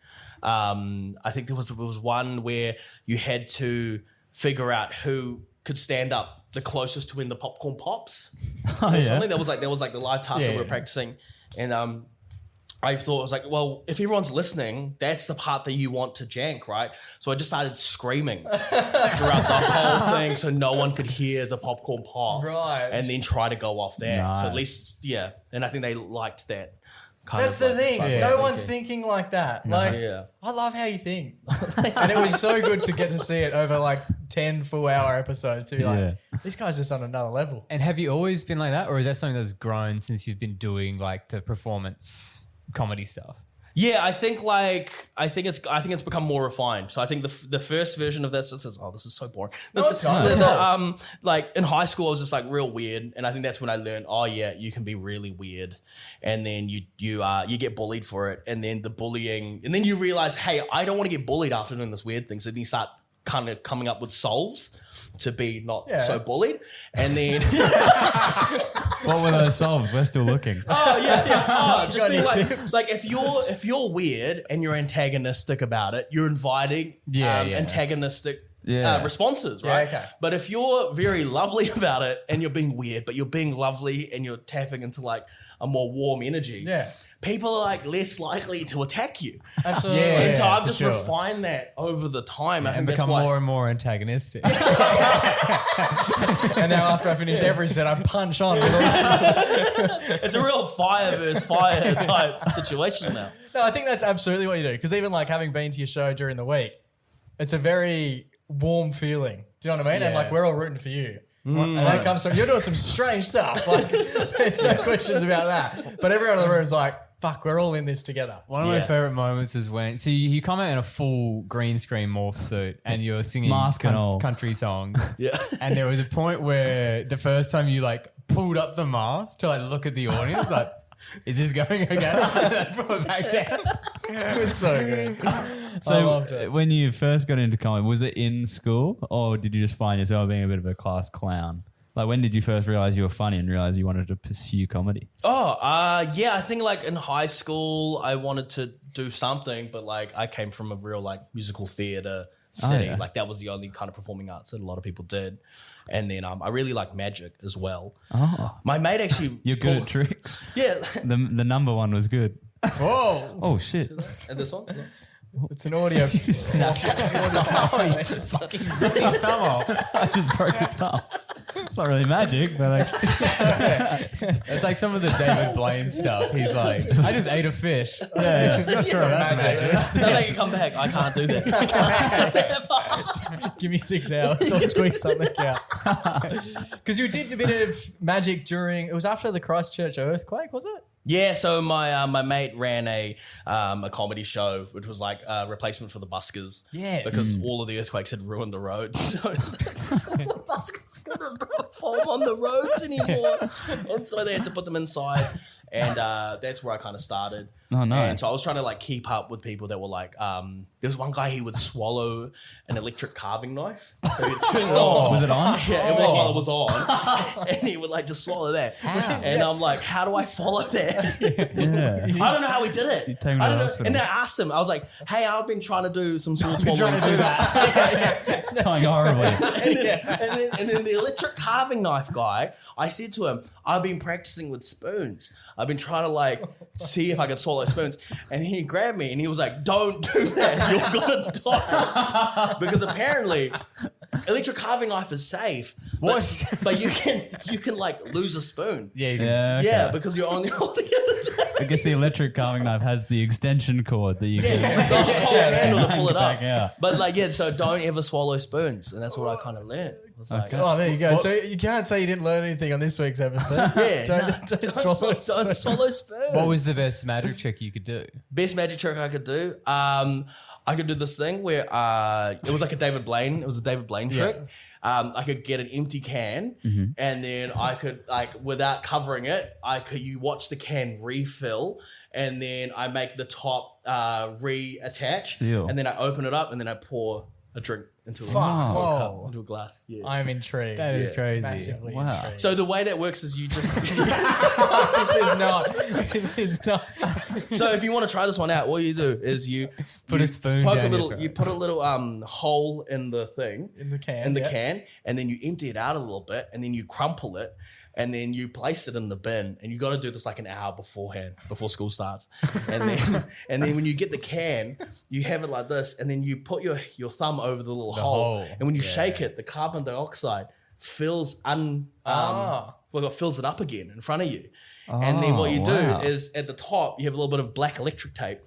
I think there was one where you had to figure out who could stand up the closest to when the popcorn pops. Or something. That was like the live task that we were practicing. And I thought, I was like, well, if everyone's listening, that's the part that you want to jank, right? So I just started screaming throughout the whole thing so no one could hear the popcorn pop. Right. And then try to go off that. Nice. So at least, and I think they liked that. That's the thing. No one's thinking like that. Like, I love how you think. And it was so good to get to see it over like 10 full hour episodes to be like, this guy's just on another level. And have you always been like that, or is that something that's grown since you've been doing like the performance comedy stuff? Yeah, I think it's become more refined. So I think the first version of this is, oh, this is so boring. It's not. Like in high school, I was just like real weird, and I think that's when I learned, oh yeah, you can be really weird, and then you get bullied for it, and then the bullying, and then you realize, hey, I don't want to get bullied after doing this weird thing, so then you start kind of coming up with solves to be not so bullied, and then What were those solves? We're still looking. Just be like if you're weird and you're antagonistic about it, you're inviting antagonistic responses, right? okay. But if you're very lovely about it and you're being weird, but you're being lovely and you're tapping into like a more warm energy, people are like less likely to attack you. Absolutely. And so I've just refined that over the time. I think And that's become why. more and more antagonistic. And now after I finish every set, I punch on. It's a real fire versus fire type situation now. No, I think that's absolutely what you do. Because even like having been to your show during the week, it's a very warm feeling. Do you know what I mean? And like we're all rooting for you. And that comes from, you're doing some strange stuff. Like, there's no questions about that. But everyone in the room is like, fuck, we're all in this together. One of my favorite moments is when, so you come out in a full green screen morph suit and you're singing Mask and all. country songs. Yeah. And there was a point where the first time you like pulled up the mask to like look at the audience, like, is this going okay? And pull it back down. It's so good. I loved So it. when you first got into comedy, was it in school or did you just find yourself being a bit of a class clown? Like, when did you first realize you were funny and realize you wanted to pursue comedy? Yeah, I think like in high school I wanted to do something, but like I came from a real like musical theatre city. yeah. Like that was the only kind of performing arts that a lot of people did. And then I really like magic as well. Oh, My mate actually you're good at tricks. Yeah. The number one was good. Whoa. Oh shit! And this one? It's an audio. Fucking ripped his thumb off. I just broke his thumb. It's not really magic, but like, It's like some of the David Blaine stuff. He's like, I just ate a fish. Yeah. Not sure if that's magic. Now that you come back, I can't do that. Give me 6 hours. I'll squeeze something out. Because you did a bit of magic during. It was after the Christchurch earthquake, was it? Yeah, so my mate ran a comedy show, which was like a replacement for the buskers. Yes. Because all of the earthquakes had ruined the roads. So the buskers couldn't perform on the roads anymore. And so they had to put them inside. And that's where I kind of started. Oh, no. And so I was trying to like keep up with people that were like, there's one guy, he would swallow an electric carving knife. So he'd turn it on. was it on? Yeah, it was while it was on. And he would like just swallow that. And I'm like, how do I follow that? yeah. I don't know how he did it. take him to I the don't know. hospital. And then I asked him, I was like, hey, I've been trying to do some sword swallowing Trying to do too. that. It's going horribly. And then the electric carving knife guy, I said to him, I've been practicing with spoons. I've been trying to like see if I can swallow spoons. And he grabbed me and he was like, don't do that. You're going to die. Because apparently electric carving knife is safe. But you can like lose a spoon. Yeah, you Yeah, okay. Yeah, because you're only holding it. I guess the electric carving knife has the extension cord that you can The whole handle to pull it back up. out. But like, yeah, so don't ever swallow spoons. And that's what I kind of learned. It was like, Oh, there you go. So you can't say you didn't learn anything on this week's episode. yeah, Don't swallow don't swallow spoons. What was the best magic trick you could do? Best magic trick I could do? I could do this thing where it was like a David Blaine. It was a David Blaine trick. I could get an empty can and then I could like without covering it, you watch the can refill and then I make the top reattach Seal. and then I open it up and then I pour a drink into a Whoa. into a glass. Yeah. I'm intrigued. That is crazy. Massively Wow. intrigued. So the way that works is you just This is not. so if you want to try this one out, all you do is you Put a spoon poke down a your little, throat. you put a little hole in the thing In the can, in the yeah. can, and then you empty it out a little bit, and then you crumple it, and then you place it in the bin, and you got to do this like an hour beforehand, before school starts, and then when you get the can, you have it like this, and then you put your thumb over the little hole, hole. and when you shake it, the carbon dioxide fills fills it up again in front of you. And then what you do wow. is at the top, you have a little bit of black electric tape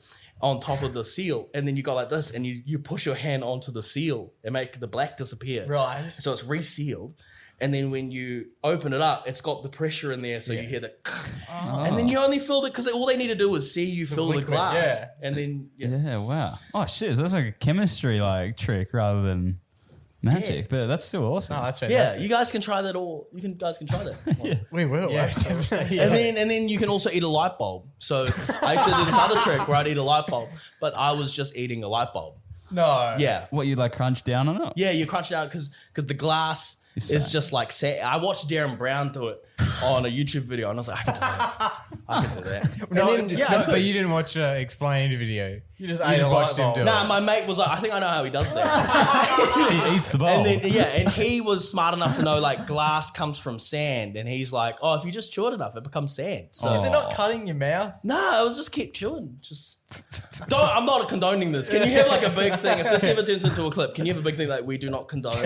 on top of the seal. And then you go like this and you push your hand onto the seal and make the black disappear. Right. So it's resealed. And then when you open it up, it's got the pressure in there. So you hear the, and then you only fill it because all they need to do is see you fill the liquid, glass. yeah. And then, Yeah, wow. Oh shit, so that's like a chemistry like trick rather than magic, but that's still awesome. Oh, that's yeah, fantastic. you guys can try that guys can try that. We will. Yeah, definitely. And then you can also eat a light bulb. So I used to do this other trick where I'd eat a light bulb, but I was just eating a light bulb. No. Yeah. What, you like crunch down on it? Yeah, you crunch it out because the glass is just like I watched Darren Brown do it on a YouTube video and I was like, I can do that. I can do that. And then, I could. but you didn't watch explained video. You just You just watched him do it. Nah, my mate was like, I think I know how he does that. He eats the bowl. And then and he was smart enough to know like glass comes from sand, and he's like, oh, if you just chew it enough, it becomes sand. So Is it not cutting your mouth? no, I was just keep chewing. Just I'm not condoning this. Can you have like a big thing? If this ever turns into a clip, can you have a big thing like we do not condone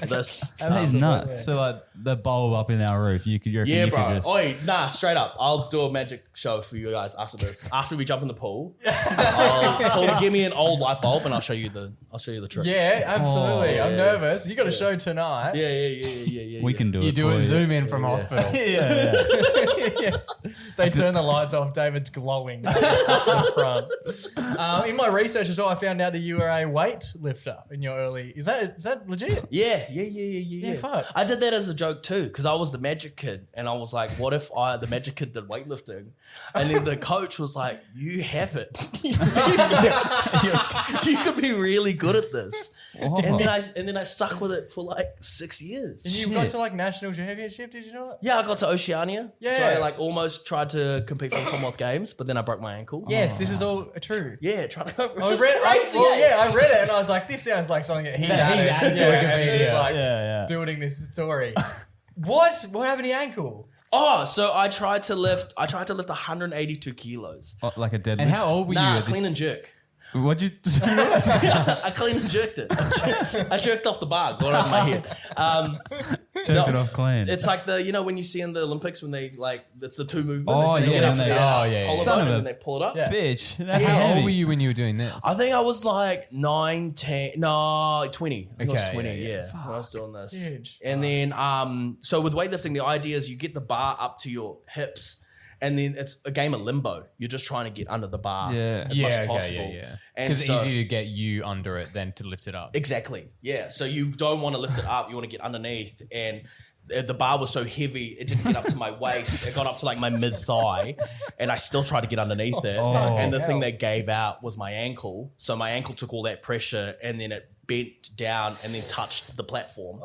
this? That is nuts. So like the bulb up in our roof, you reckon Yeah, you bro. could just... Oi, nah, straight up. I'll do a magic show for you guys after this. After we jump in the pool, I'll give me an old light bulb and I'll show you the trick. Yeah, absolutely. I'm yeah. nervous. You got a show tonight. Yeah. We can do You it do for it and you. zoom in from hospital. They turn the lights off. David's glowing at the front. In my research as well, I found out that you were a weight lifter in your early. Is that legit? Yeah. fuck. I did that as a joke too because I was the magic kid and I was like, what if the magic kid did weightlifting? And then the coach was like, you have it. You could be really good at this. And then I stuck with it for like 6 years. And you've got go to like national championship? Did you not? Yeah, I got to Oceania. Yeah. So I like almost tried to compete for the Commonwealth Games, but then I broke my ankle. Yes, this is all true. Yeah, trying to go. I read it and I was like, this sounds like something that he's added to Wikipedia. He's like building this story. What happened to your ankle? Oh, so I tried to lift 182 kilos. Oh, like a deadlift. And how old were you? Nah, at this- clean and jerk. What'd you do? I clean and jerked it. I jerked off the bar, got over my head. Jerked it off clean. It's like when you see in the Olympics when they it's the two movements. Oh, They take it yeah, up to and their they- collarbone Son of and a- then they pull it up. Yeah. Bitch. That's How heavy. old were you when you were doing this? I think I was like 9, 10, no, 20. I think I was Okay, 20, yeah. when I was doing this. Huge. And then, so with weightlifting, the idea is you get the bar up to your hips, and then it's a game of limbo. You're just trying to get under the bar as much as possible. And Because it's so- easier to get you under it than to lift it up. Exactly. Yeah. So you don't want to lift it up. You want to get underneath. And the bar was so heavy, it didn't get up to my waist. It got up to like my mid thigh, and I still tried to get underneath it. And the thing that gave out was my ankle. So my ankle took all that pressure, and then it bent down and then touched the platform.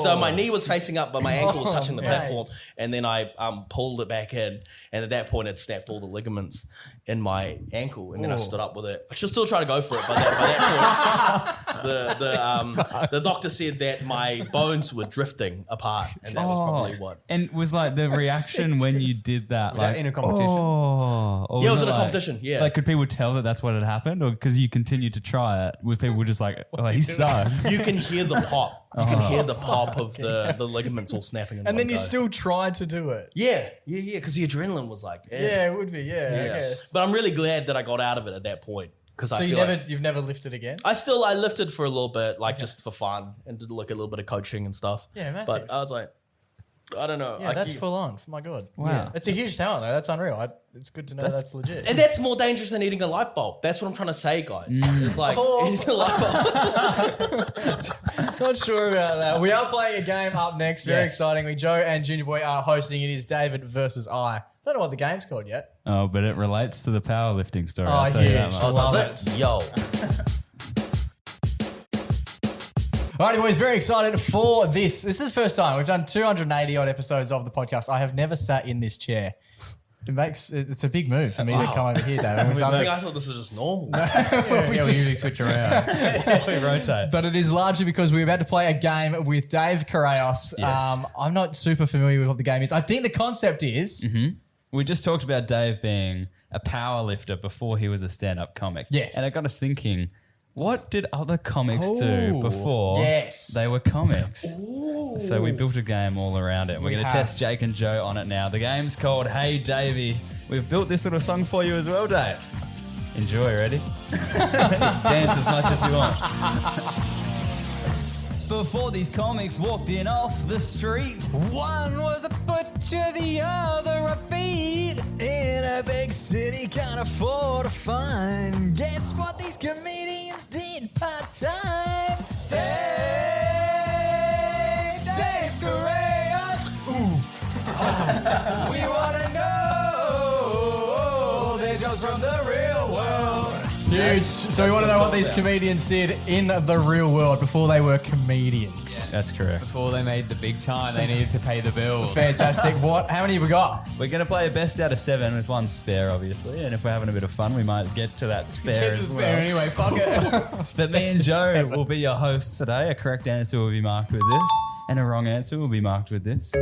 So my knee was facing up, but my ankle was touching the platform. And then I pulled it back in. And at that point, it snapped all the ligaments in my ankle. And then I stood up with it. I should still try to go for it. By that point, the doctor said that my bones were drifting apart. And that was probably what. And was like the reaction when you did that, Was that in a competition? Or Yeah, it was in a like- competition, yeah. Like, could people tell that that's what had happened, or because you continued to try it? With people just like, oh, he sucks. You can hear the pop. You can hear the pop of the ligaments all snapping in And one then you go. still tried to do it. Yeah, because the adrenaline was like, Yeah, it would be. Yeah, I guess. But I'm really glad that I got out of it at that point because So I feel like you've never lifted again? I lifted for a little bit, like just for fun, and did like a little bit of coaching and stuff. Yeah, massive. But I was like, I don't know. Yeah, that's full on. My God. Wow. Yeah. It's a huge talent, though. That's unreal. It's good to know that's legit. And that's more dangerous than eating a light bulb. That's what I'm trying to say, guys. It's like eating a light bulb. Not sure about that. We are playing a game up next. Very Yes. excitingly. Joe and Junior Boy are hosting. It is David versus I. I don't know what the game's called yet. Oh, but it relates to the powerlifting story. I'll tell you that huge. much. Oh, Love does it? Yo. Alrighty, boys, very excited for this. This is the first time. We've done 280 odd episodes of the podcast. I have never sat in this chair. It's a big move for me to come over here, David. We've done I thought this was just normal. We usually switch around. We rotate. But it is largely because we're about to play a game with Dave Correos. Yes. I'm not super familiar with what the game is. I think the concept is... We just talked about Dave being a power lifter before he was a stand-up comic. Yes. And it got us thinking, what did other comics do before Yes. they were comics? So we built a game all around it. We're going to have. test Jake and Joe on it now. The game's called Hey Davey. We've built this little song for you as well, Dave. Enjoy, ready? Dance as much as you want. Before these comics walked in off the street, One was a butcher, the other a feed. In a big city, can't afford to find. Guess what these comedians did part-time? Hey, Dave Correos. We want to know their jobs from the real world. Huge. So we want to know what these comedians did in the real world before they were comedians. that's correct. Before they made the big time, they needed to pay the bills. Fantastic. How many have we got? We're going to play a best out of 7 with one spare, obviously. And if we're having a bit of fun, we might get to that spare as well. Anyway, fuck it. But me and Joe will be your hosts today. A correct answer will be marked with this, and a wrong answer will be marked with this,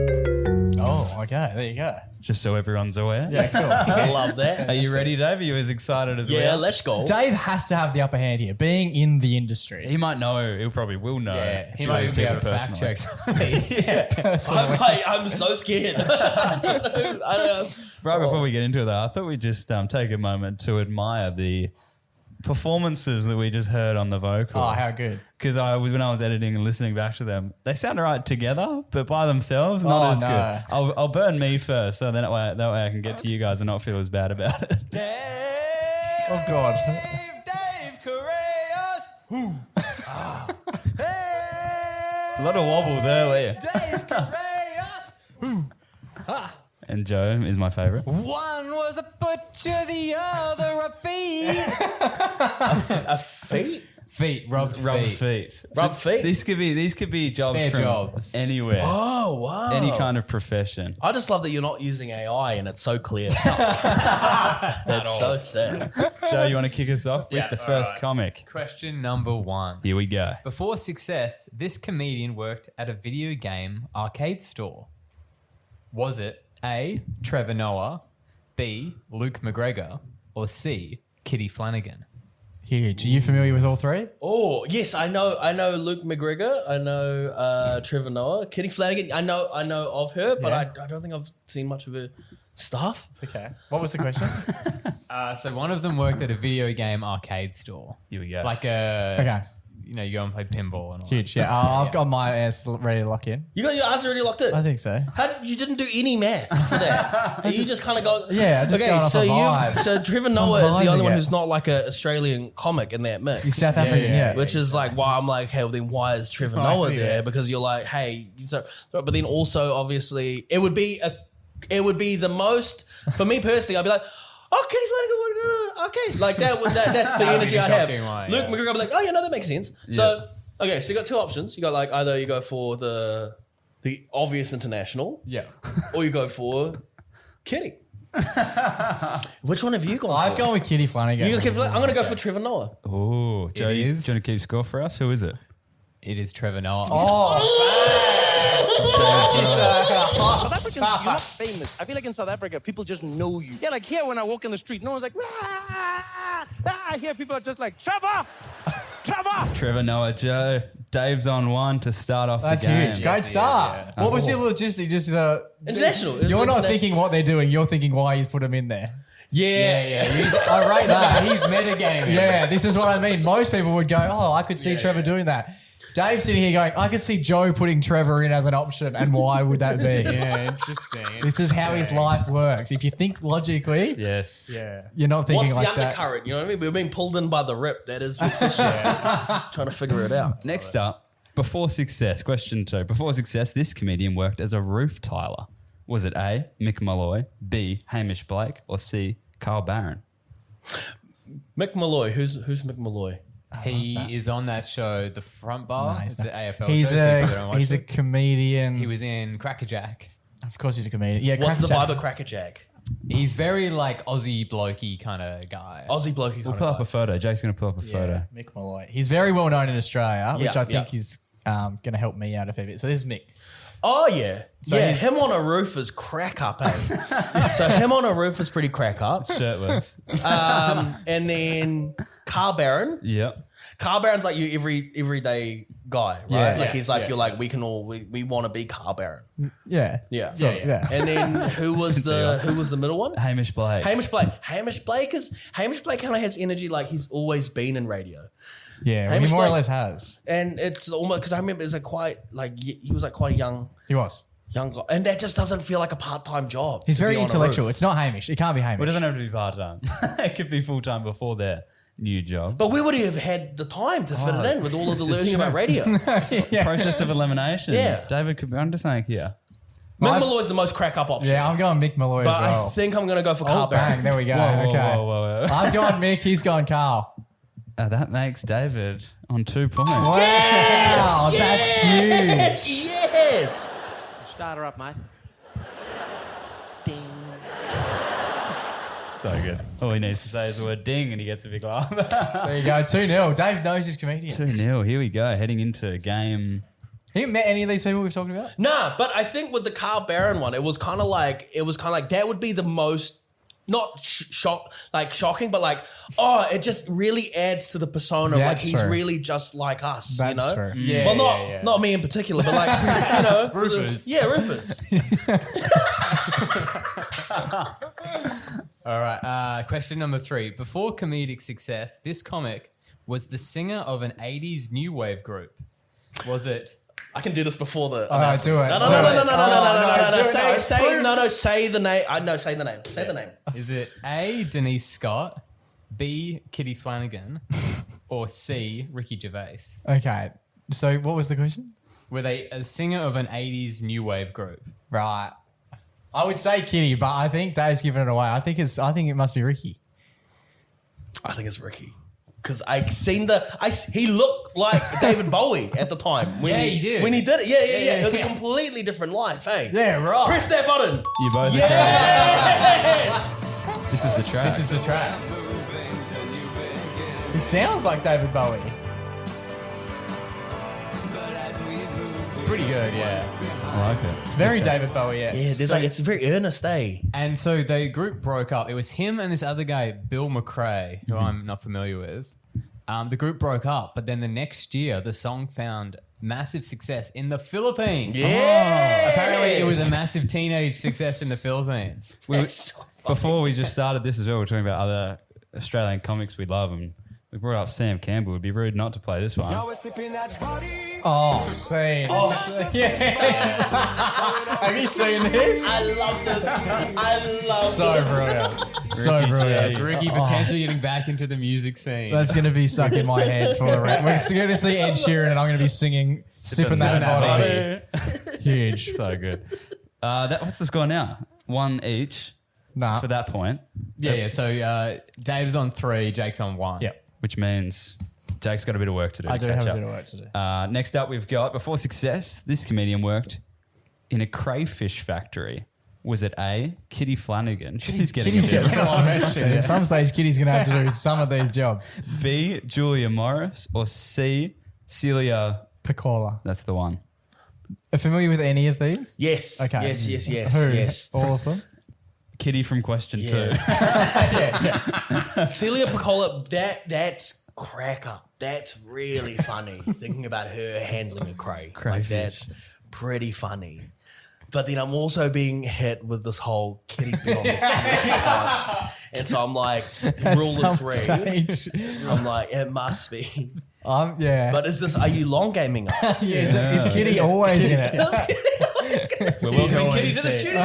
Oh, okay. There you go. just so everyone's aware. Yeah, cool. I love that. Are you ready, Dave? Are you as excited as we Yeah, are? let's go. Dave has to have the upper hand here, being in the industry. He might know. He probably will know. Yeah, if He you might always even be keep able it to fact personally. check Personally. I'm so scared. I don't know. Right before we get into it, though, I thought we'd just take a moment to admire the performances that we just heard on the vocals. Oh, how good. Because when I was editing and listening back to them, they sound all right together, but by themselves, not as no. good. I'll burn me first, so then that way I can get to you guys and not feel as bad about it. Oh, God. Dave Correos. A lot of wobbles earlier. Dave Correos. And Joe is my favourite. One was a butcher, the other a feed. A feet? Feet, rubbed Rub feet. feet. Rub feet? These could be jobs Fair from jobs. anywhere. Oh, wow. Any kind of profession. I just love that you're not using AI and it's so clear. That's so sad. Joe, you want to kick us off with Yeah, the first comic? Question number 1. Here we go. Before success, this comedian worked at a video game arcade store. Was it A, Trevor Noah, B, Luke McGregor, or C, Kitty Flanagan? Huge. Are you familiar with all three? Oh, yes, I know Luke McGregor. I know Trevor Noah. Kitty Flanagan, I know of her, but Yeah. I don't think I've seen much of her stuff. It's okay. What was the question? So one of them worked at a video game arcade store. Here we go. Like a, Okay. you go and play pinball and all Huge. Yeah. I've got my answer ready to lock in. You got your answer already locked in? I think so. You didn't do any math for that. You just kind of go. Yeah, I just going off a vibe. So Trevor Noah is the vibing only one it. who's not like an Australian comic in that mix. You're South African, yeah. Which is like why I'm like, hey, well, then why is Trevor Noah yeah. there? Because you're like, hey, but then also obviously it would be the most for me personally. I'd be like, oh, Kenny Flanagan, okay, like that's the That would be energy the I have. shocking one, Luke yeah. McGregor, I'd be like, oh yeah, no, that makes sense. So okay, so you got two options. You got like either you go for the obvious international, Yeah. or you go for Kitty. Which one have you gone for? I've gone with Kitty Flanagan. I'm going to go for Trevor Noah. Oh, Joe, do you is. want to keep score for us? Who is it? It is Trevor Noah. South Africans, you're not famous. I feel like in South Africa, people just know you. Yeah, like here when I walk in the street, no one's like, I hear people are just like, Trevor! Trevor! Trevor Noah, Joe. Dave's on one to start off That's the game. huge. Great start. What was your logistic? Just the International. It was You're not international. thinking what they're doing. You're thinking why he's put them in there. Yeah. I rate that. He's metagaming. Yeah, this is what I mean. Most people would go, oh, I could see Trevor doing that. Dave's sitting here going, I could see Joe putting Trevor in as an option. And why would that be? Yeah, interesting. This is how his life works. If you think logically, Yes. you're not thinking What's like the that. undercurrent? You know what I mean? We're being pulled in by the rip. That is trying to figure it out. Next up, before success, question 2. Before success, this comedian worked as a roof tiler. Was it A, Mick Malloy, B, Hamish Blake, or C, Carl Barron? Mick Malloy. Who's Mick Malloy? He is on that show, The Front Bar. Nice. It's the AFL He's show. so people don't watch he's a it. comedian. He was in Crackerjack. Of course he's a comedian. Yeah, What's the Crackerjack. vibe of Crackerjack? He's very like Aussie blokey kind of guy. Aussie blokey. We'll pull up a photo. Jake's going to pull up a photo. Mick Malloy. He's very well known in Australia, which Yeah, I think is going to help me out a fair bit. So this is Mick. Oh yeah, So yeah. he's- Him on a roof is crack up, eh? So him on a roof is pretty crack up. Shirtless. And then Carl Barron. Yep. Carl Barron's like your everyday guy, right? Yeah. Like Yeah. he's like you're like we want to be Carl Barron. Yeah. Yeah. Yeah. And then who was the middle one? Hamish Blake. Hamish Blake. Hamish Blake kind of has energy like he's always been in radio. Yeah, well, Hamish he more or Blake- less has. And it's almost because I remember it was he was like quite a young He was. guy, and that just doesn't feel like a part-time job. He's to be very on a intellectual. roof. It's not Hamish. It can't be Hamish. Well, it doesn't have to be part-time. It could be full-time before their new job. But we would have had the time to fit it in with all of the this is learning true. about radio. Process of elimination. Yeah. David could be on to saying here. Mick Malloy's the most crack up option. Yeah, I'm going Mick Malloy but as well. I think I'm going to go for Oh, Carl Barron. bang. There we go. Whoa, okay. whoa. I've gone Mick. He's gone Carl. That makes David on 2 points. Wow, that's huge. Yes. Start her up, mate. Ding. So good. All he needs to say is the word ding and he gets a big laugh. There you go. 2-0. Dave knows his comedians. 2-0. Here we go. Heading into game. Have you met any of these people we've talked about? Nah, but I think with the Carl Barron one, it was kind of like that would be the most not shocking, but like it just really adds to the persona. That's like he's true. really just like us. That's you know? true. Yeah, Well, not me in particular, but like Roofers. roofers. All right. Question number 3. Before comedic success, this comic was the singer of an 80s new wave group. Was it? I can do this before the. All right, do it. No. Say the name. Say the name. Say the name. Is it A, Denise Scott, B, Kitty Flanagan, or C, Ricky Gervais? Okay. So what was the question? Were they a singer of an 80s new wave group? Right. I would say Kitty, but I think Dave's giving it away. I think it must be Ricky. I think it's Ricky. Because he looked like David Bowie at the time when he did. When he did it. Yeah. It was a completely different life, hey? Yeah, right. Press that button. You both. Yes. This is the track. This is the track. He sounds like David Bowie. It's pretty good, yeah. I like it. It's very David Bowie, yeah. Yeah, it's very earnest, eh? And so the group broke up. It was him and this other guy, Bill McRae, who I'm not familiar with. The group broke up, but then the next year, the song found massive success in the Philippines. Yeah. Apparently, it was a massive teenage success in the Philippines. Before we just started this as well, we're talking about other Australian comics we love, and we brought up Sam Campbell. It'd be rude not to play this one. Oh, scene. Yes. Have you seen this? I love this. I love So this. brilliant. So brilliant. It's Ricky potentially getting back into the music scene. That's going to be stuck in my head for the rest. We're going to see Ed Sheeran and I'm going to be singing, sipping that body. Huge. So good. What's the score now? 1 each Nah. for that point, yeah. So Dave's on 3, Jake's on 1. Yep. which means Jake's got a bit of work to do. I to do catch have a up. bit of work to do. Next up, we've got, before success, this comedian worked in a crayfish factory. Was it A, Kitty Flanagan? She's getting Kitty's a bit. getting on mention. At some stage, Kitty's going to have to do some of these jobs. B, Julia Morris, or C, Celia. Piccola. That's the one. Are familiar with any of these? Yes. Okay. Yes. Who? Yes. All of them? Kitty from question 2. Celia Piccola, that's cracker. That's really funny. Thinking about her handling a crayfish. Like, that's pretty funny. But then I'm also being hit with this whole Kitty's been on the times. And so I'm like, rule of 3. Stage. I'm like, it must be. Yeah. But are you long gaming us? Yeah, is Kitty always in it? We're welcoming Kitty to the studio.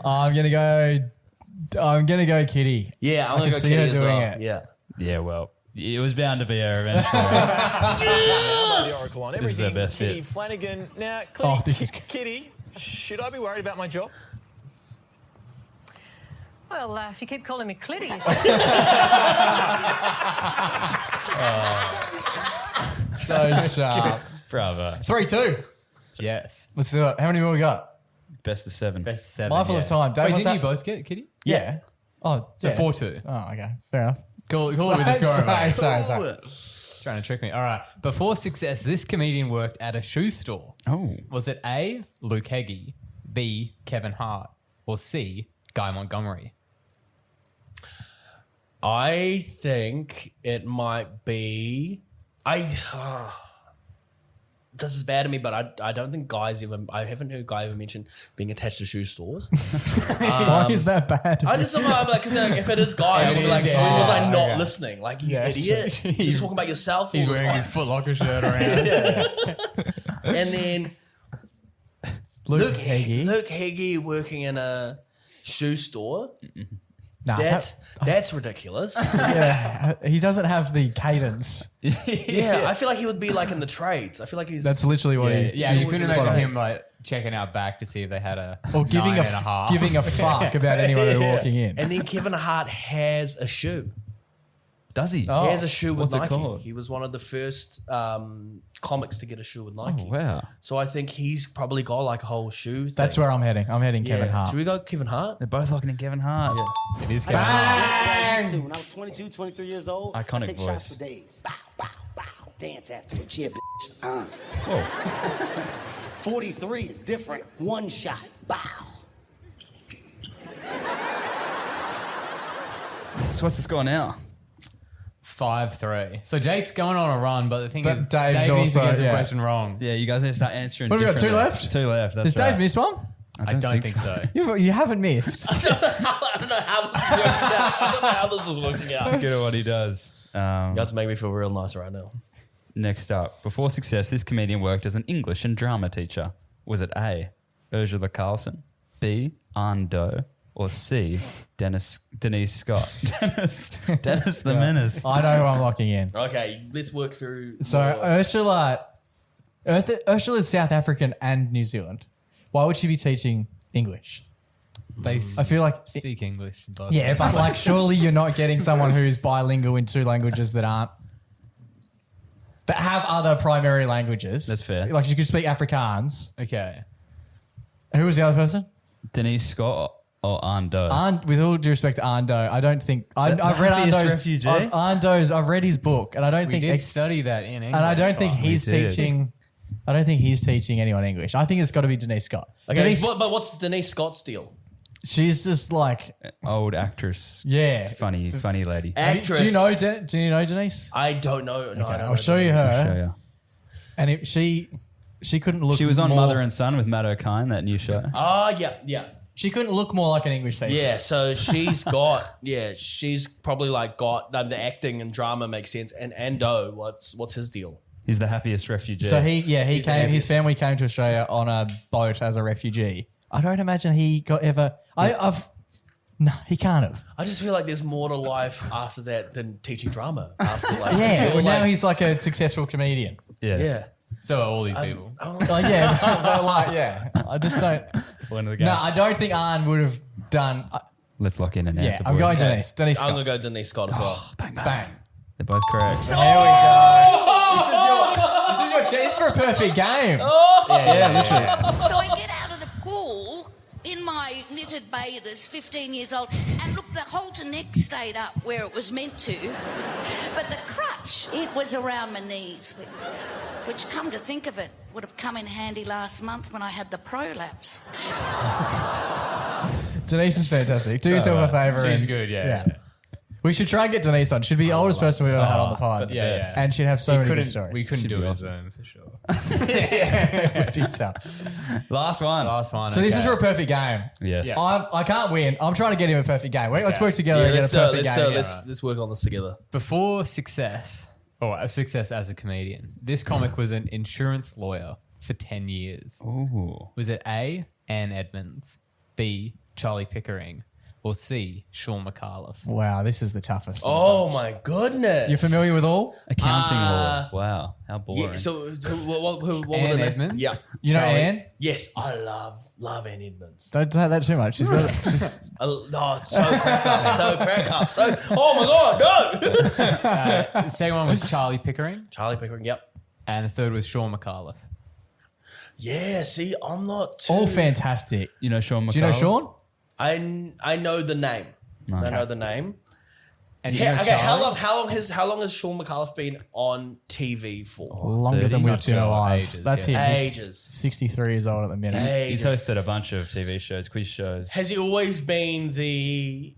I'm gonna go Kitty. Yeah, I'm I going can to go see her Kitty as doing well. it. Yeah. Yeah, well, it was bound to be her eventually. The Oracle on This is our everything. best Kitty bit. Flanagan. Now, Oh, this is- Kitty, should I be worried about my job? Well, if you keep calling me Clitty, So sharp. Bravo. 3-2. Yes. Let's do it. How many more we got? Best of 7. Best of 7. Mindful of time. Dave, Wait, what's didn't you that? both get Kitty? Yeah. Oh, So yeah. 4-2. Oh, okay. Fair enough. Call it with a score, mate. Sorry. Trying to trick me. All right. Before success, this comedian worked at a shoe store. Oh. Was it A, Luke Heggie, B, Kevin Hart, or C, Guy Montgomery? I think it might be. This is bad to me, but I don't think I haven't heard Guy ever mention being attached to shoe stores. Why is that bad? I just don't know, because if it is Guy, I'm like, yeah. when was I not Okay. listening? Like, you Yeah, idiot. Just talking about yourself all He's the wearing time. his Foot Locker shirt around. And then Luke Heggie. Luke Heggie working in a shoe store. Nah, That's ridiculous. yeah, he doesn't have the cadence. Yeah, I feel like he would be like in the trades. I feel like he's. That's literally what he's. Yeah, you he's couldn't spot imagine on. him like checking out back to see if they had a Or giving 9.5. giving a fuck about anyone who walking in. And then Kevin Hart has a shoe. Does he? Oh. He has a shoe with What's it Nike. called? He was one of the first comics to get a shoe with Nike. Oh, wow. So I think he's probably got like a whole shoe thing. That's where I'm heading. I'm heading Kevin Hart. Should we go Kevin Hart? They're both looking at Kevin Hart. It is Kevin Hart. When I was 22, 23 years old, Iconic I take voice. shots for days. Bow, bow, bow. Dance after it. Yeah, bitch. 43 is different. One shot. Bow. So what's the score now? 5-3. So Jake's going on a run, but the thing But is, Dave's Dave needs to also- get the yeah. question wrong. Yeah, you guys need to start answering. What have we got, 2 differently. left? 2 left. That's Has Dave right. missed one? I don't think so. You haven't missed. I don't know how this is working out. I don't know how this is working out. Good at what he does. That's making me feel real nice right now. Next up, before success, this comedian worked as an English and drama teacher. Was it A, Ursula Carlson, B, Anne Doe, or C, Dennis Scott? Dennis the Menace. I know who I'm locking in. Okay, let's work through. So Ursula's South African and New Zealand. Why would she be teaching English? They I feel like speak English. yeah, but like surely you're not getting someone who's bilingual in 2 languages that have other primary languages. That's fair. Like you could speak Afrikaans. Okay. Who was the other person? Denise Scott or Ando? With all due respect to Ando, I don't think I've read happiest Ando's refugee? I've read his book, and I don't We think did study that in English. and I don't think we he's did. teaching. I don't think he's teaching anyone English. I think it's got to be Denise Scott. Okay, Denise, but what's Denise Scott's deal? she's just like, Old actress. yeah. Funny lady. Actress. Do you know Denise? I don't know. No, I don't I'll know show you Denise. her. Show ya. And she couldn't look. She was on more, Mother and Son with Matt O'Kine, that new show. Oh, yeah. She couldn't look more like an English teacher. Yeah, so she's she's probably like got the acting and drama makes sense. And Ando, what's his deal? He's the happiest refugee. So his family came to Australia on a boat as a refugee. I don't imagine he got ever. No, he can't have. I just feel like there's more to life after that than teaching drama. After like, Yeah, well, now like, he's like a successful comedian. yes. yeah. So are all these people. Like, yeah, but like, yeah. I just don't. Fall into the game. No, I don't think Arn would have done. Let's lock in an Yeah, answer. I'm going boys. Denise. Denise I'm Scott. gonna go Denise Scott as well. Bang, bang. Bang. They're both correct. Here we go. This is your chance for a perfect game. Yeah, literally. So I get out of the pool in my knitted bathers, 15 years old, and look, the halter neck stayed up where it was meant to, but the crutch, it was around my knees, which, come to think of it, would have come in handy last month when I had the prolapse. Denise is fantastic. Do yourself a favour. She's and- good, yeah. We should try and get Denise on. She'd be the oldest person we've ever had on the pod. yeah, yeah. And she'd have so many good stories. We couldn't Should do be it awesome. Zoom for sure. It'd be tough. Last one. Last one. So this is okay. for a perfect game. Yes. Yeah. I can't win. I'm trying to get him a perfect game. Let's work together and get a perfect game. Let's work on this together. Before success, or a success as a comedian, this comic was an insurance lawyer for 10 years. Ooh. Was it A, Ann Edmonds, B, Charlie Pickering, or C, Sean McAuliffe? Wow, this is the toughest. Oh my goodness! You're familiar with all? Accounting law. Wow. How boring. Yeah. So what were the Ann names? Edmonds? Yeah. You know Charlie. Anne? Yes, I love Ann Edmonds. Don't say that too much. She's got she's, No, so crack up. Oh my God, no! The second one was Charlie Pickering, Charlie Pickering, yep. and the third was Sean McAuliffe. Yeah, see, I'm not too... all fantastic. You know Sean McCall? Do you know Sean? I know the name. I know the name. And you Yeah, know okay, Charlie? how long has Sean McAuliffe been on TV for? Longer 30? than we've Not been sure. alive. Ages, That's yeah. him. He's Ages. 63 years old at the minute. He's hosted a bunch of TV shows, quiz shows. Has he always been the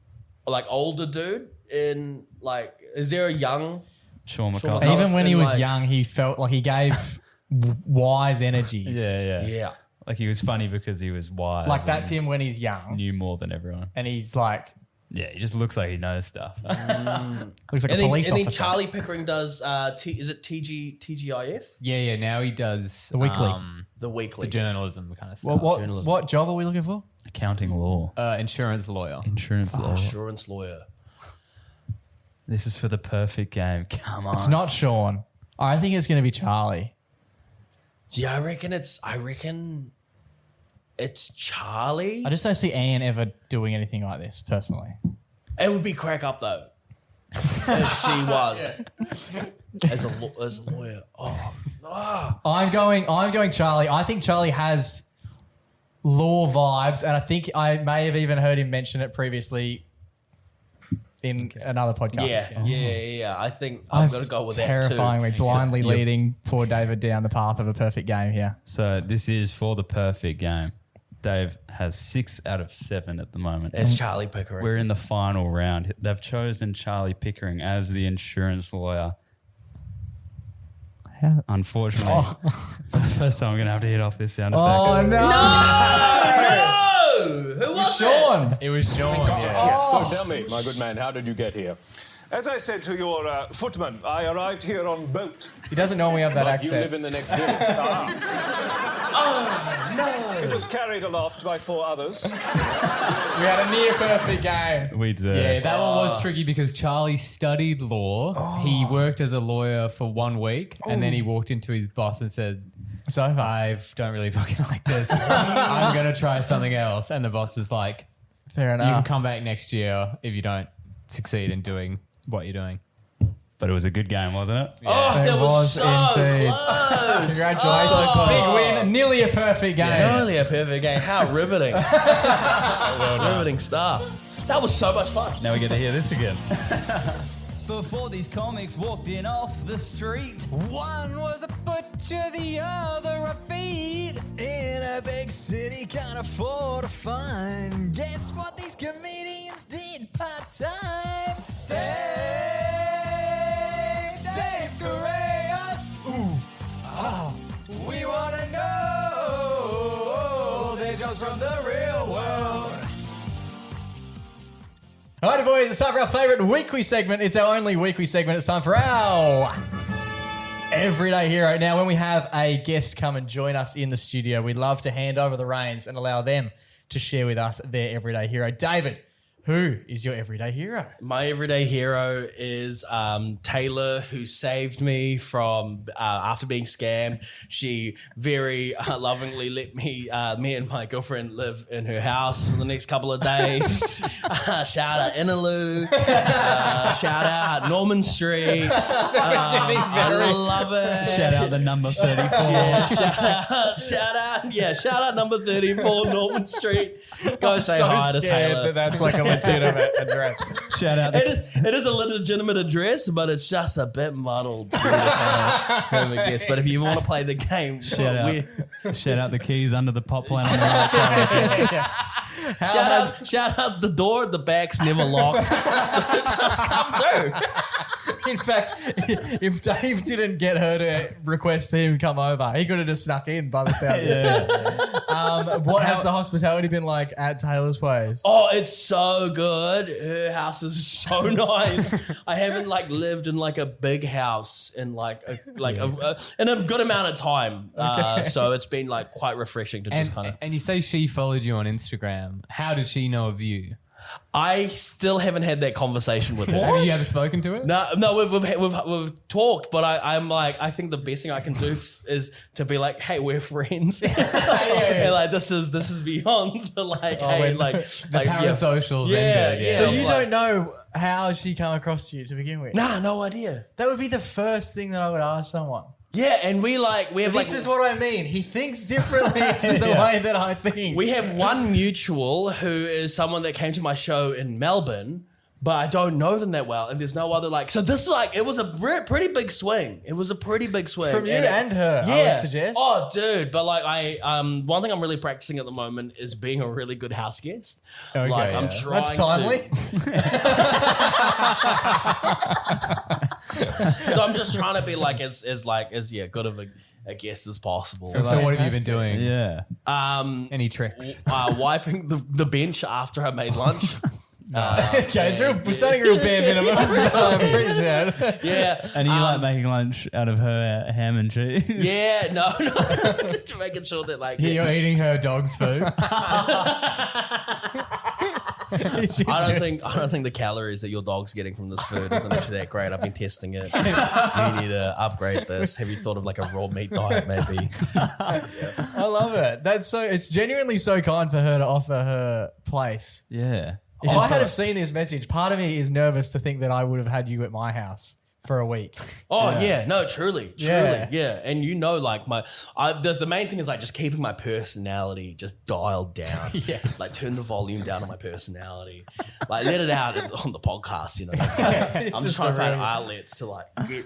like older dude in like? Is there a young? Sean Sean McCall. McCall. Even when he And was like- young, he felt like he gave wise energies. Yeah. Yeah. Like he was funny because he was wise. Like that's and him when he's young. Knew more than everyone. And he's like, Yeah, he just looks like he knows stuff. looks like And a then, police and then officer. Charlie Pickering does. Is it TGIF? Yeah. Now he does The Weekly. The Weekly. the journalism kind of stuff. What job are we looking for? Accounting law. Insurance lawyer. Insurance law. Insurance lawyer. This is for the perfect game. Come on. It's not Sean. I think it's going to be Charlie. Yeah, I reckon it's Charlie. I just don't see Anne ever doing anything like this, personally. It would be crack up though. If she was as a lawyer. I'm going Charlie. I think Charlie has law vibes, and I think I may have even heard him mention it previously in another podcast. Yeah. I think I'm going to go with that too. terrifyingly blindly leading poor David down the path of a perfect game here. So this is for the perfect game. Dave has 6 out of 7 at the moment. It's Charlie Pickering. We're in the final round. They've chosen Charlie Pickering as the insurance lawyer. Unfortunately, for the first time, I'm going to have to hit off this sound effect. Oh, no. Who was Sean. It was Sean. So tell me, my good man, how did you get here? As I said to your footman, I arrived here on boat. He doesn't normally have that But you live accent. in the next village. Oh, no. It was carried aloft by 4 others. We had a near perfect game. We do. Yeah, that one was tricky because Charlie studied law. He worked as a lawyer for 1 week, and then he walked into his boss and said, So far. I don't really fucking like this. I'm going to try something else. And the boss is like, Fair you can enough. come back next year if you don't succeed in doing what you're doing. But it was a good game, wasn't it? Oh, that was so indeed. close. Congratulations. So close. Big win. Nearly a perfect game. Only a perfect game. How riveting. Riveting stuff. That was so much fun. Now we get to hear this again. Before these comics walked in off the street, One was a butcher, the other a feed. in a big city, can't afford to find. Guess what these comedians did part-time? Hey, Dave Correos. Ooh, we want to know their jobs from the real world. Alrighty, boys, it's time for our favourite weekly segment. It's our only weekly segment. It's time for our Everyday Hero. Now, when we have a guest come and join us in the studio, we love to hand over the reins and allow them to share with us their everyday hero. David, who is your everyday hero? My everyday hero is Taylor, who saved me from after being scammed. She very lovingly let me and my girlfriend live in her house for the next couple of days. Shout out Inaloo. Shout out Norman Street. I love it. Shout out the number 34. Yeah, shout out number 34 Norman Street. Go say hi to Taylor. That's like a legitimate address. Shout out. It is a legitimate address, but it's just a bit muddled. I guess. But if you want to play the game, Shout out the keys under the pop plant on the right side. shout out the door. The back's never locked, so just come through. In fact, if Dave didn't get her to request him come over, he could have just snuck in by the sounds of it. What has the hospitality been like at Taylor's place? Oh, it's so good. Her house is so nice. I haven't lived in a big house in in a good amount of time. So it's been quite refreshing to just kind of. And you say she followed you on Instagram. How did she know of you? I still haven't had that conversation with her. Have you ever spoken to her? No, we've talked, but I'm I think the best thing I can do is to be like, hey, we're friends, and this is beyond the parasocial. Yeah. So you don't know how she come across to you to begin with? Nah, no idea. That would be the first thing that I would ask someone. Yeah, and we have This is what I mean. He thinks differently to the way that I think. we have one mutual who is someone that came to my show in Melbourne, but I don't know them that well, and there's no other so this it was a pretty big swing. It was a pretty big swing From you and her, I would suggest. Oh, dude, but one thing I'm really practicing at the moment is being a really good house guest. Okay, I'm trying. That's timely. So I'm just trying to be as good of a guest as possible. So what have you been doing? Yeah. Any tricks? Wiping the bench after I made lunch. Okay, we're starting real bare minimum. I'm pretty sure. Yeah. And you making lunch out of her ham and cheese? Yeah, no. Just making sure that You're eating her dog's food. I don't think the calories that your dog's getting from this food isn't actually that great. I've been testing it. You need to upgrade this. Have you thought of a raw meat diet maybe? I love it. It's genuinely so kind for her to offer her place. Yeah. If I had have seen this message, part of me is nervous to think that I would have had you at my house for a week. Oh yeah, no, truly, Yeah. yeah. And the main thing is just keeping my personality just dialed down. Yes. Turn the volume down on my personality. Let it out on the podcast. I'm just trying to find outlets to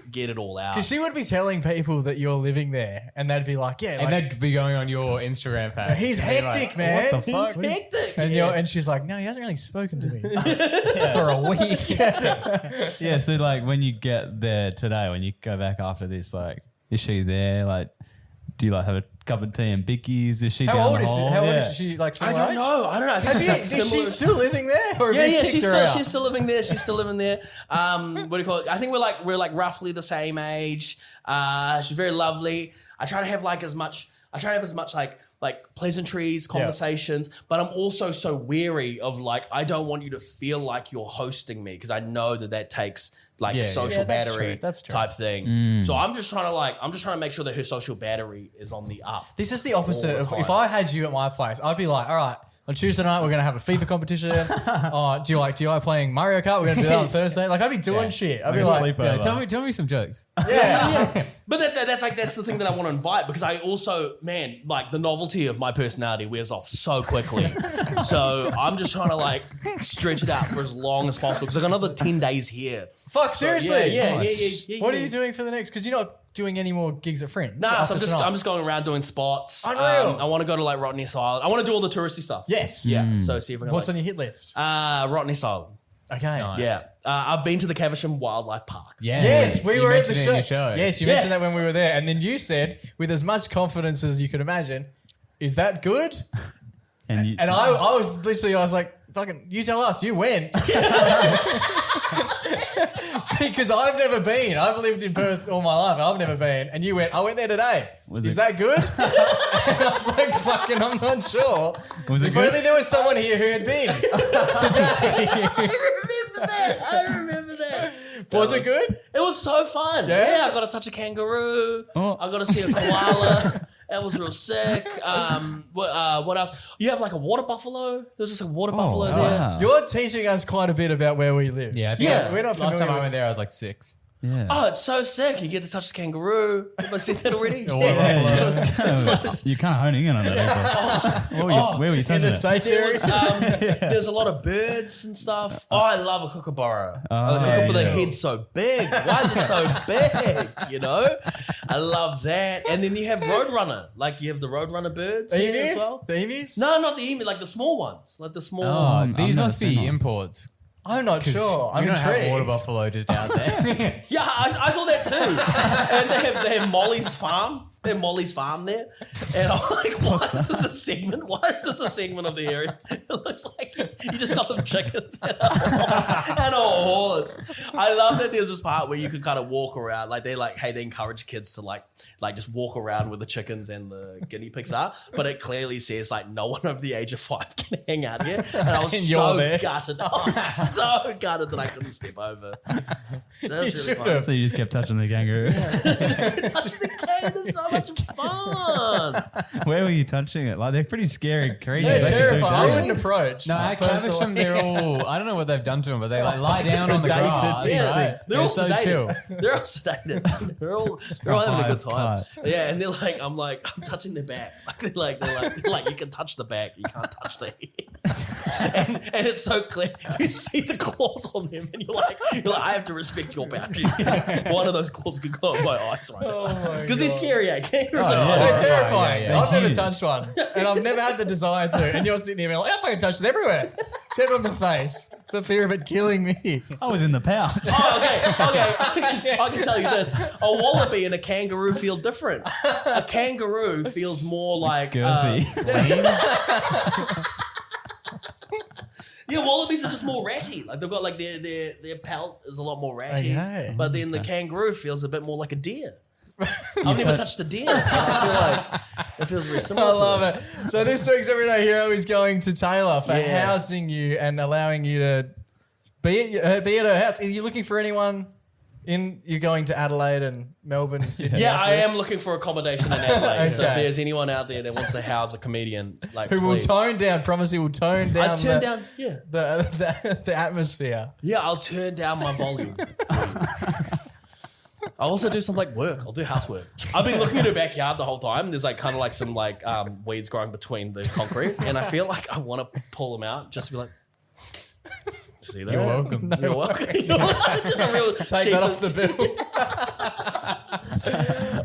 get it all out. Because she would be telling people that you're living there, and they'd be like, "Yeah," And they'd be going on your Instagram page. he's hectic, man. What the fuck? He's hectic. And she's like, "No, he hasn't really spoken to me for a week." Yeah, so when you get there today, when you go back after this, is she there? Do you have a cup of tea and bickies? Is she How down old the is she? hall? How old Yeah. is she? I don't know. I think Is she still living there? Or have you kicked her out? she's still living there. She's still living there. What do you call it? I think we're roughly the same age. She's very lovely. I try to have as much I try to have as much like pleasantries, conversations, but I'm also so weary of like, I don't want you to feel like you're hosting me because I know that takes like social battery type thing. So I'm just trying to make sure that her social battery is on the up. This is the opposite of if I had you at my place, I'd be like, all right, on Tuesday night, we're going to have a FIFA competition. Do you like playing Mario Kart? We're going to do that on Thursday. Like, I'd be doing shit. I'd be like, tell me some jokes. Yeah. But that's the thing that I want to invite because I also, man, like the novelty of my personality wears off so quickly. So I'm just trying to like stretch it out for as long as possible because I got another 10 days here. Fuck, seriously? Yeah. What are you doing for the next? Because you're not doing any more gigs at Fringe. Nah, so I'm just going around doing spots. Unreal. I want to go to like Rottnest Island. I want to do all the touristy stuff. Yes. Yeah. So see if I can. What's on your hit list? Rottnest Island. Okay. Nice. Yeah. I've been to the Caversham Wildlife Park. Yes, we were at the show. show. Yes, you mentioned that when we were there, and then you said, with as much confidence as you could imagine, "Is that good?" And I was like, "Fucking, you tell us. You went." Because I've never been. I've lived in Perth all my life. I've never been. And you went, I went there today. Is that good? And I was like, fucking, I'm not sure. If only there was someone here who had been today. I remember that. Was it good? It was so fun. Yeah, I got to touch a kangaroo. I got to see a koala. That was real sick. What else? You have like a water buffalo. There's just a water buffalo there. Wow. You're teaching us quite a bit about where we live. Yeah, I think we're not last time I familiar went there, I was like 6. Yeah. Oh, it's so sick. You get to touch the kangaroo. Have I seen that already? You're kind of honing in on that. Where were you touching it? There's a lot of birds and stuff. Oh, I love a kookaburra. The head's so big. Why is it so big? You know? I love that. And then you have roadrunner. Like you have the roadrunner birds here as well. The emus? No, not the emu. Like the small ones. Like the small These must be imports. I'm not sure. I'm we don't intrigued. have water buffalo just out there. Yeah, I thought that too. And they have Molly's farm. They have Molly's farm there. And I'm like, why is this a segment? Why is this a segment of the area? It looks like you just got some chickens and a horse. I love that there's this part where you can kind of walk around. Like they encourage kids to like just walk around where the chickens and the guinea pigs are. But it clearly says like no one over the age of 5 can hang out here. And I was so gutted. I was so gutted that I couldn't step over. That was really fun. So you just kept touching the kangaroo. Touching the kangaroo is so much fun. Where were you touching it? Like they're pretty scary creatures. They're They terrifying. I do wouldn't approach. No, at Caversham, they're all, I don't know what they've done to them, but they like lie down on the grass. Yeah, they're all so sedated. chill. They're all sedated. They're all having a good time. Yeah, and they're like, I'm touching their back. They're like, you can touch the back, you can't touch the head. And it's so clear. You see the claws on them, and you're like, I have to respect your boundaries. One of those claws could go on my eyes right now. Because they're scary, eh? They're terrifying. Yeah. I've never touched one. And I've never had the desire to. And you're sitting here being like, I fucking touched it everywhere. Except on the face. For fear of it killing me. I was in the pouch. Okay. I can tell you this. A wallaby and a kangaroo feel different. A kangaroo feels more like... Girthy. Yeah, wallabies are just more ratty. Like they've got like their pelt is a lot more ratty. Okay. But then the kangaroo feels a bit more like a deer. I've never touched a deer. I feel like it feels very similar. I love it. So this week's Everyday Hero is going to Taylor for housing you and allowing you to be at her house. Are you looking for anyone? You're going to Adelaide and Melbourne and Sydney. Yeah, I am looking for accommodation in Adelaide. Okay. So if there's anyone out there that wants to house a comedian, like who please. will tone down, promise he will tone down. The atmosphere. Yeah, I'll turn down my volume. I'll also do some like work. I'll do housework. I've been looking at her backyard the whole time. There's like kind of like some like weeds growing between the concrete, and I feel like I want to pull them out just to be like. See that? You're welcome. You're welcome. Just a real take that off the bill.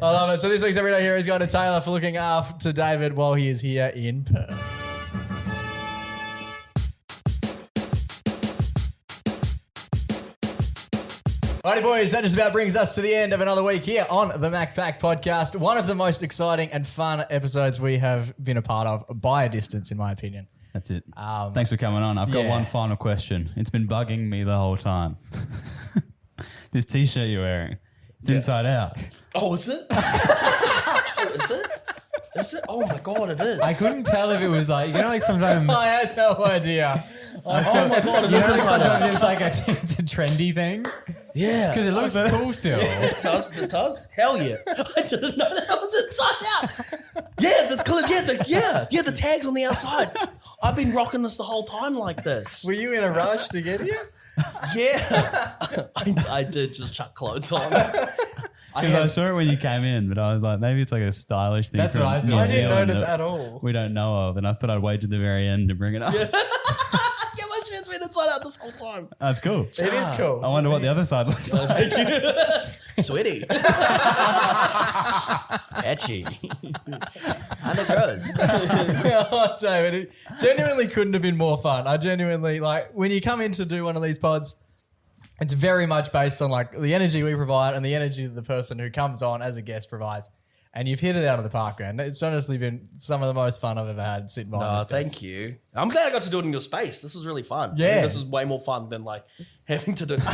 I love it. So this week's Everyday Hero is going to Taylor for looking after David while he is here in Perth. Alrighty, boys, that just about brings us to the end of another week here on the MacPack podcast. One of the most exciting and fun episodes we have been a part of by a distance, in my opinion. That's it. Thanks for coming on. I've got one final question. It's been bugging me the whole time. This T-shirt you're wearing, it's inside out. Oh, is it? Is it? Is it? Oh my god, it is. I couldn't tell if it was like, you know, like sometimes. I had no idea. Oh my god, it You is. know, like sometimes it's like it's a trendy thing Yeah. because it looks cool still. It does. Hell yeah! I didn't know that was inside out. Yeah, the tags on the outside. I've been rocking this the whole time like this. Were you in a rush to get here? Yeah, I did just chuck clothes on. I saw it when you came in, but I was like, maybe it's like a stylish thing. That's what I from thought. New I didn't Zealand notice that at all. We don't know of, and I thought I'd wait to the very end to bring it up. Yeah, my shit's been inside out this whole time. That's cool. It is cool. I wonder what the other side looks like. Sweaty. Patchy. And it grows. Oh, David, it genuinely couldn't have been more fun. I genuinely, like, when you come in to do one of these pods, it's very much based on, like, the energy we provide and the energy that the person who comes on as a guest provides. And you've hit it out of the park, man. It's honestly been some of the most fun I've ever had sitting behind this desk. Thank you. I'm glad I got to do it in your space. This was really fun. Yeah. I think this was way more fun than like having to do so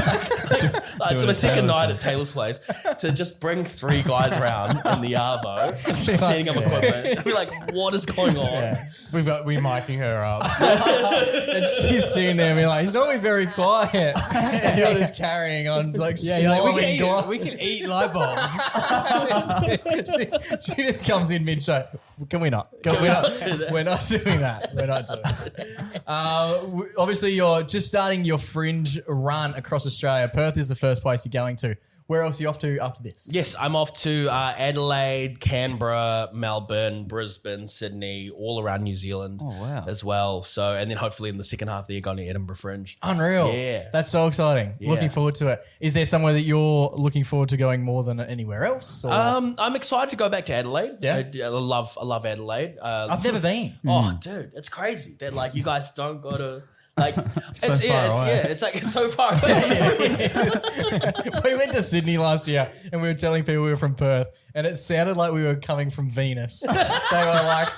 my second night at Taylor's place to just bring 3 guys around in the Arvo, setting up equipment. And be like, what is going on? Yeah. We're miking her up. And she's sitting there and being like, he's normally very quiet. And you're just carrying on, like, swallowing glass. we can eat light bulbs. she just comes in mid-show. Can we not? We're not doing that. We're not doing that. Obviously, you're just starting your fringe run across Australia. Perth is the first place you're going to. Where else are you off to after this? Yes, I'm off to Adelaide, Canberra, Melbourne, Brisbane, Sydney, all around New Zealand as well. So, and then hopefully in the second half of the year, going to Edinburgh Fringe. Unreal. Yeah. That's so exciting. Yeah. Looking forward to it. Is there somewhere that you're looking forward to going more than anywhere else? Or? I'm excited to go back to Adelaide. Yeah. I love Adelaide. I've never been. Oh, dude, it's crazy that like you guys don't go to like it's like it's so far away. We went to Sydney last year and we were telling people we were from Perth and it sounded like we were coming from Venus. They were like,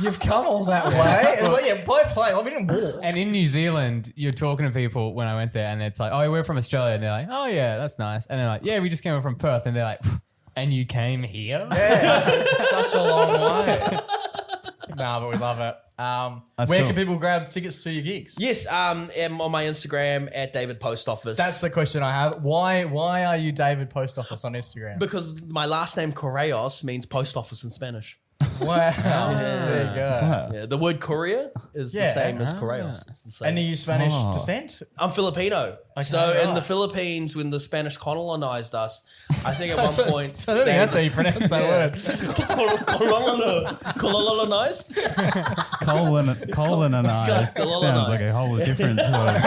you've come all that way? It was like, yeah, by plane. We didn't walk. And in New Zealand, you're talking to people when I went there, and it's like, oh, we're from Australia, and they're like, oh yeah, that's nice, and they're like, yeah, we just came from Perth, and they're like, and you came here? Yeah, it's such a long way. Nah, but we love it. Where can people grab tickets to your gigs? Yes, I'm on my Instagram at David Post Office. That's the question I have. Why are you David Post Office on Instagram? Because my last name Correos means post office in Spanish. Wow. There you go. Yeah, the word courier is the same as Correos. It's the same. And are you Spanish descent? I'm Filipino. So in the Philippines, when the Spanish colonized us, I think at one point... I don't think that's how you pronounce that word. Colonized? Colonized. Sounds like a whole different word.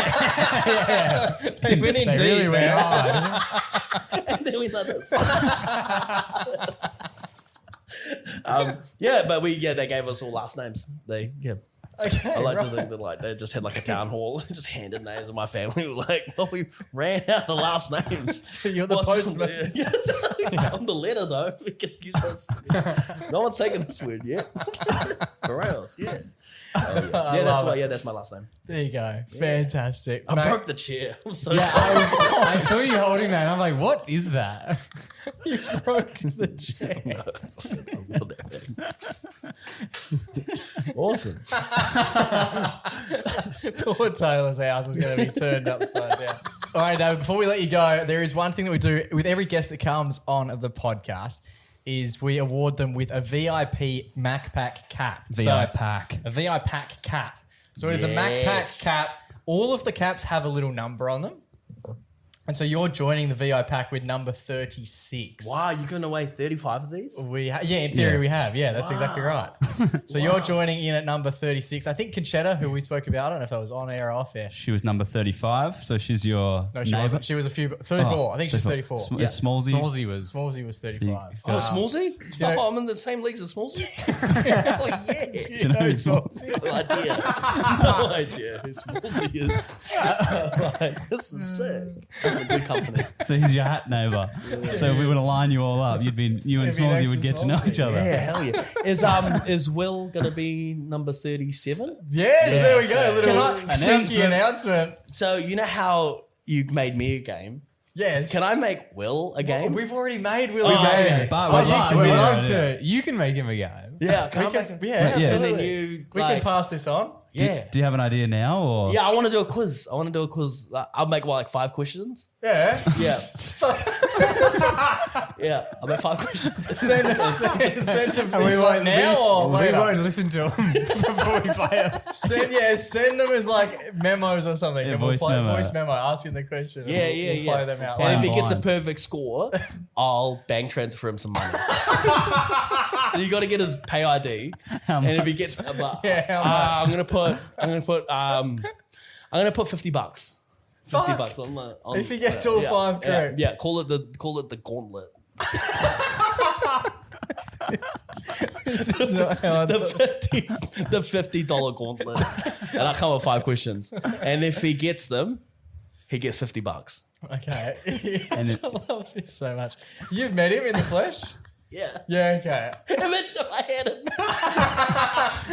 They went in deep. Really went hard. And then we love this. They gave us all last names. Okay, I like to think that like they just had like a town hall and just handed names of my family. We were like, well, we ran out of last names. So you're the postman. I'm the letter though. We can use this. No one's taken this word yet. Correos, yeah. That's my last name. There you go. Fantastic. I broke the chair. I'm so sorry. I saw you holding that, and I'm like, what is that? You broke the chair. No, it's not that big. Awesome. Poor Taylor's house is going to be turned upside down. All right, David, before we let you go, there is one thing that we do with every guest that comes on the podcast is we award them with a VIP MacPack cap. A VIP cap. So it is a MacPack cap. All of the caps have a little number on them. And so you're joining the VI pack with number 36. Wow, you're going to weigh 35 of these? In theory we have. Yeah, that's exactly right. So you're joining in at number 36. I think Conchetta, who we spoke about, I don't know if that was on air or off air. She was number 35, so she's your No, she wasn't. She was a few... 34. I think she's 34. Is Smallsy? Smallsy was 35. Oh, Smallsy? I'm in the same leagues as Smallsy? Oh, yeah. Do you know Smallsy? No idea who Smallsy is. This is sick. I'm in good company. So he's your hat neighbour. So if we were to line you all up, you and Smallsy would get to know each other. Yeah, hell yeah. Is Will going to be number 37? Yes, there we go. A little sneaky announcement. So you know how you made me a game? Yes. Can I make Will a game? We've already made Will We a game. made it. But we'd love to. You can make him a game. Yeah, come back. Yeah, absolutely. And then you, we can pass this on. Yeah. Do you have an idea now, or Yeah, I want to do a quiz. I'll make like 5 questions. Yeah. Yeah. Yeah, I'll make 5 questions. Send them and we won't now or We later? won't listen to them before we play them. Send them as like memos or something. Yeah, and we'll voice play memo. voice memo asking the question. and Yeah, we'll play them out. And if he Blind. gets a perfect score, I'll bank transfer him some money. So you got to get his pay ID, and if he gets, how much? I'm gonna put $50. $50 on the. If he gets all 5 correct. Yeah, call it the gauntlet. the $50 gauntlet, and I come with 5 questions, and if he gets them, he gets $50. Okay. I love this so much. You've met him in the flesh? Yeah. Yeah, okay. Imagine if I had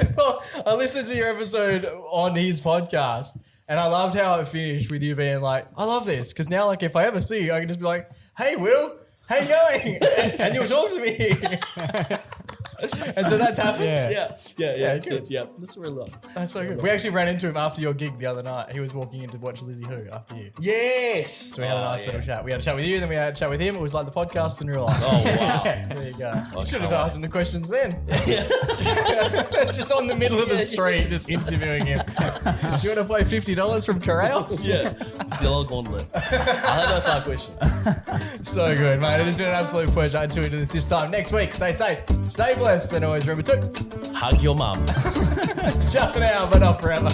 him. Well, I listened to your episode on his podcast and I loved how it finished with you being like, I love this because now, like, if I ever see you, I can just be like, hey, Will, how you going? and you'll talk to me. And so that's happened. Yeah. Good. That's really nice. That's so good. We actually ran into him after your gig the other night. He was walking in to watch Lizzie Who after you. Yes. So we had a nice little chat. We had a chat with you, then we had a chat with him. It was like the podcast in real life. Oh, wow. There you go. You should have asked him the questions then. Just on the middle of the street, just interviewing him. Do you want to play $50 from Correos? Yeah. The old gauntlet. I think that's my question. So good, mate. It has been an absolute pleasure. I tuned in this time. Next week, stay safe, stay blessed, and always remember to Hug your mum. it's jumping out, but not forever.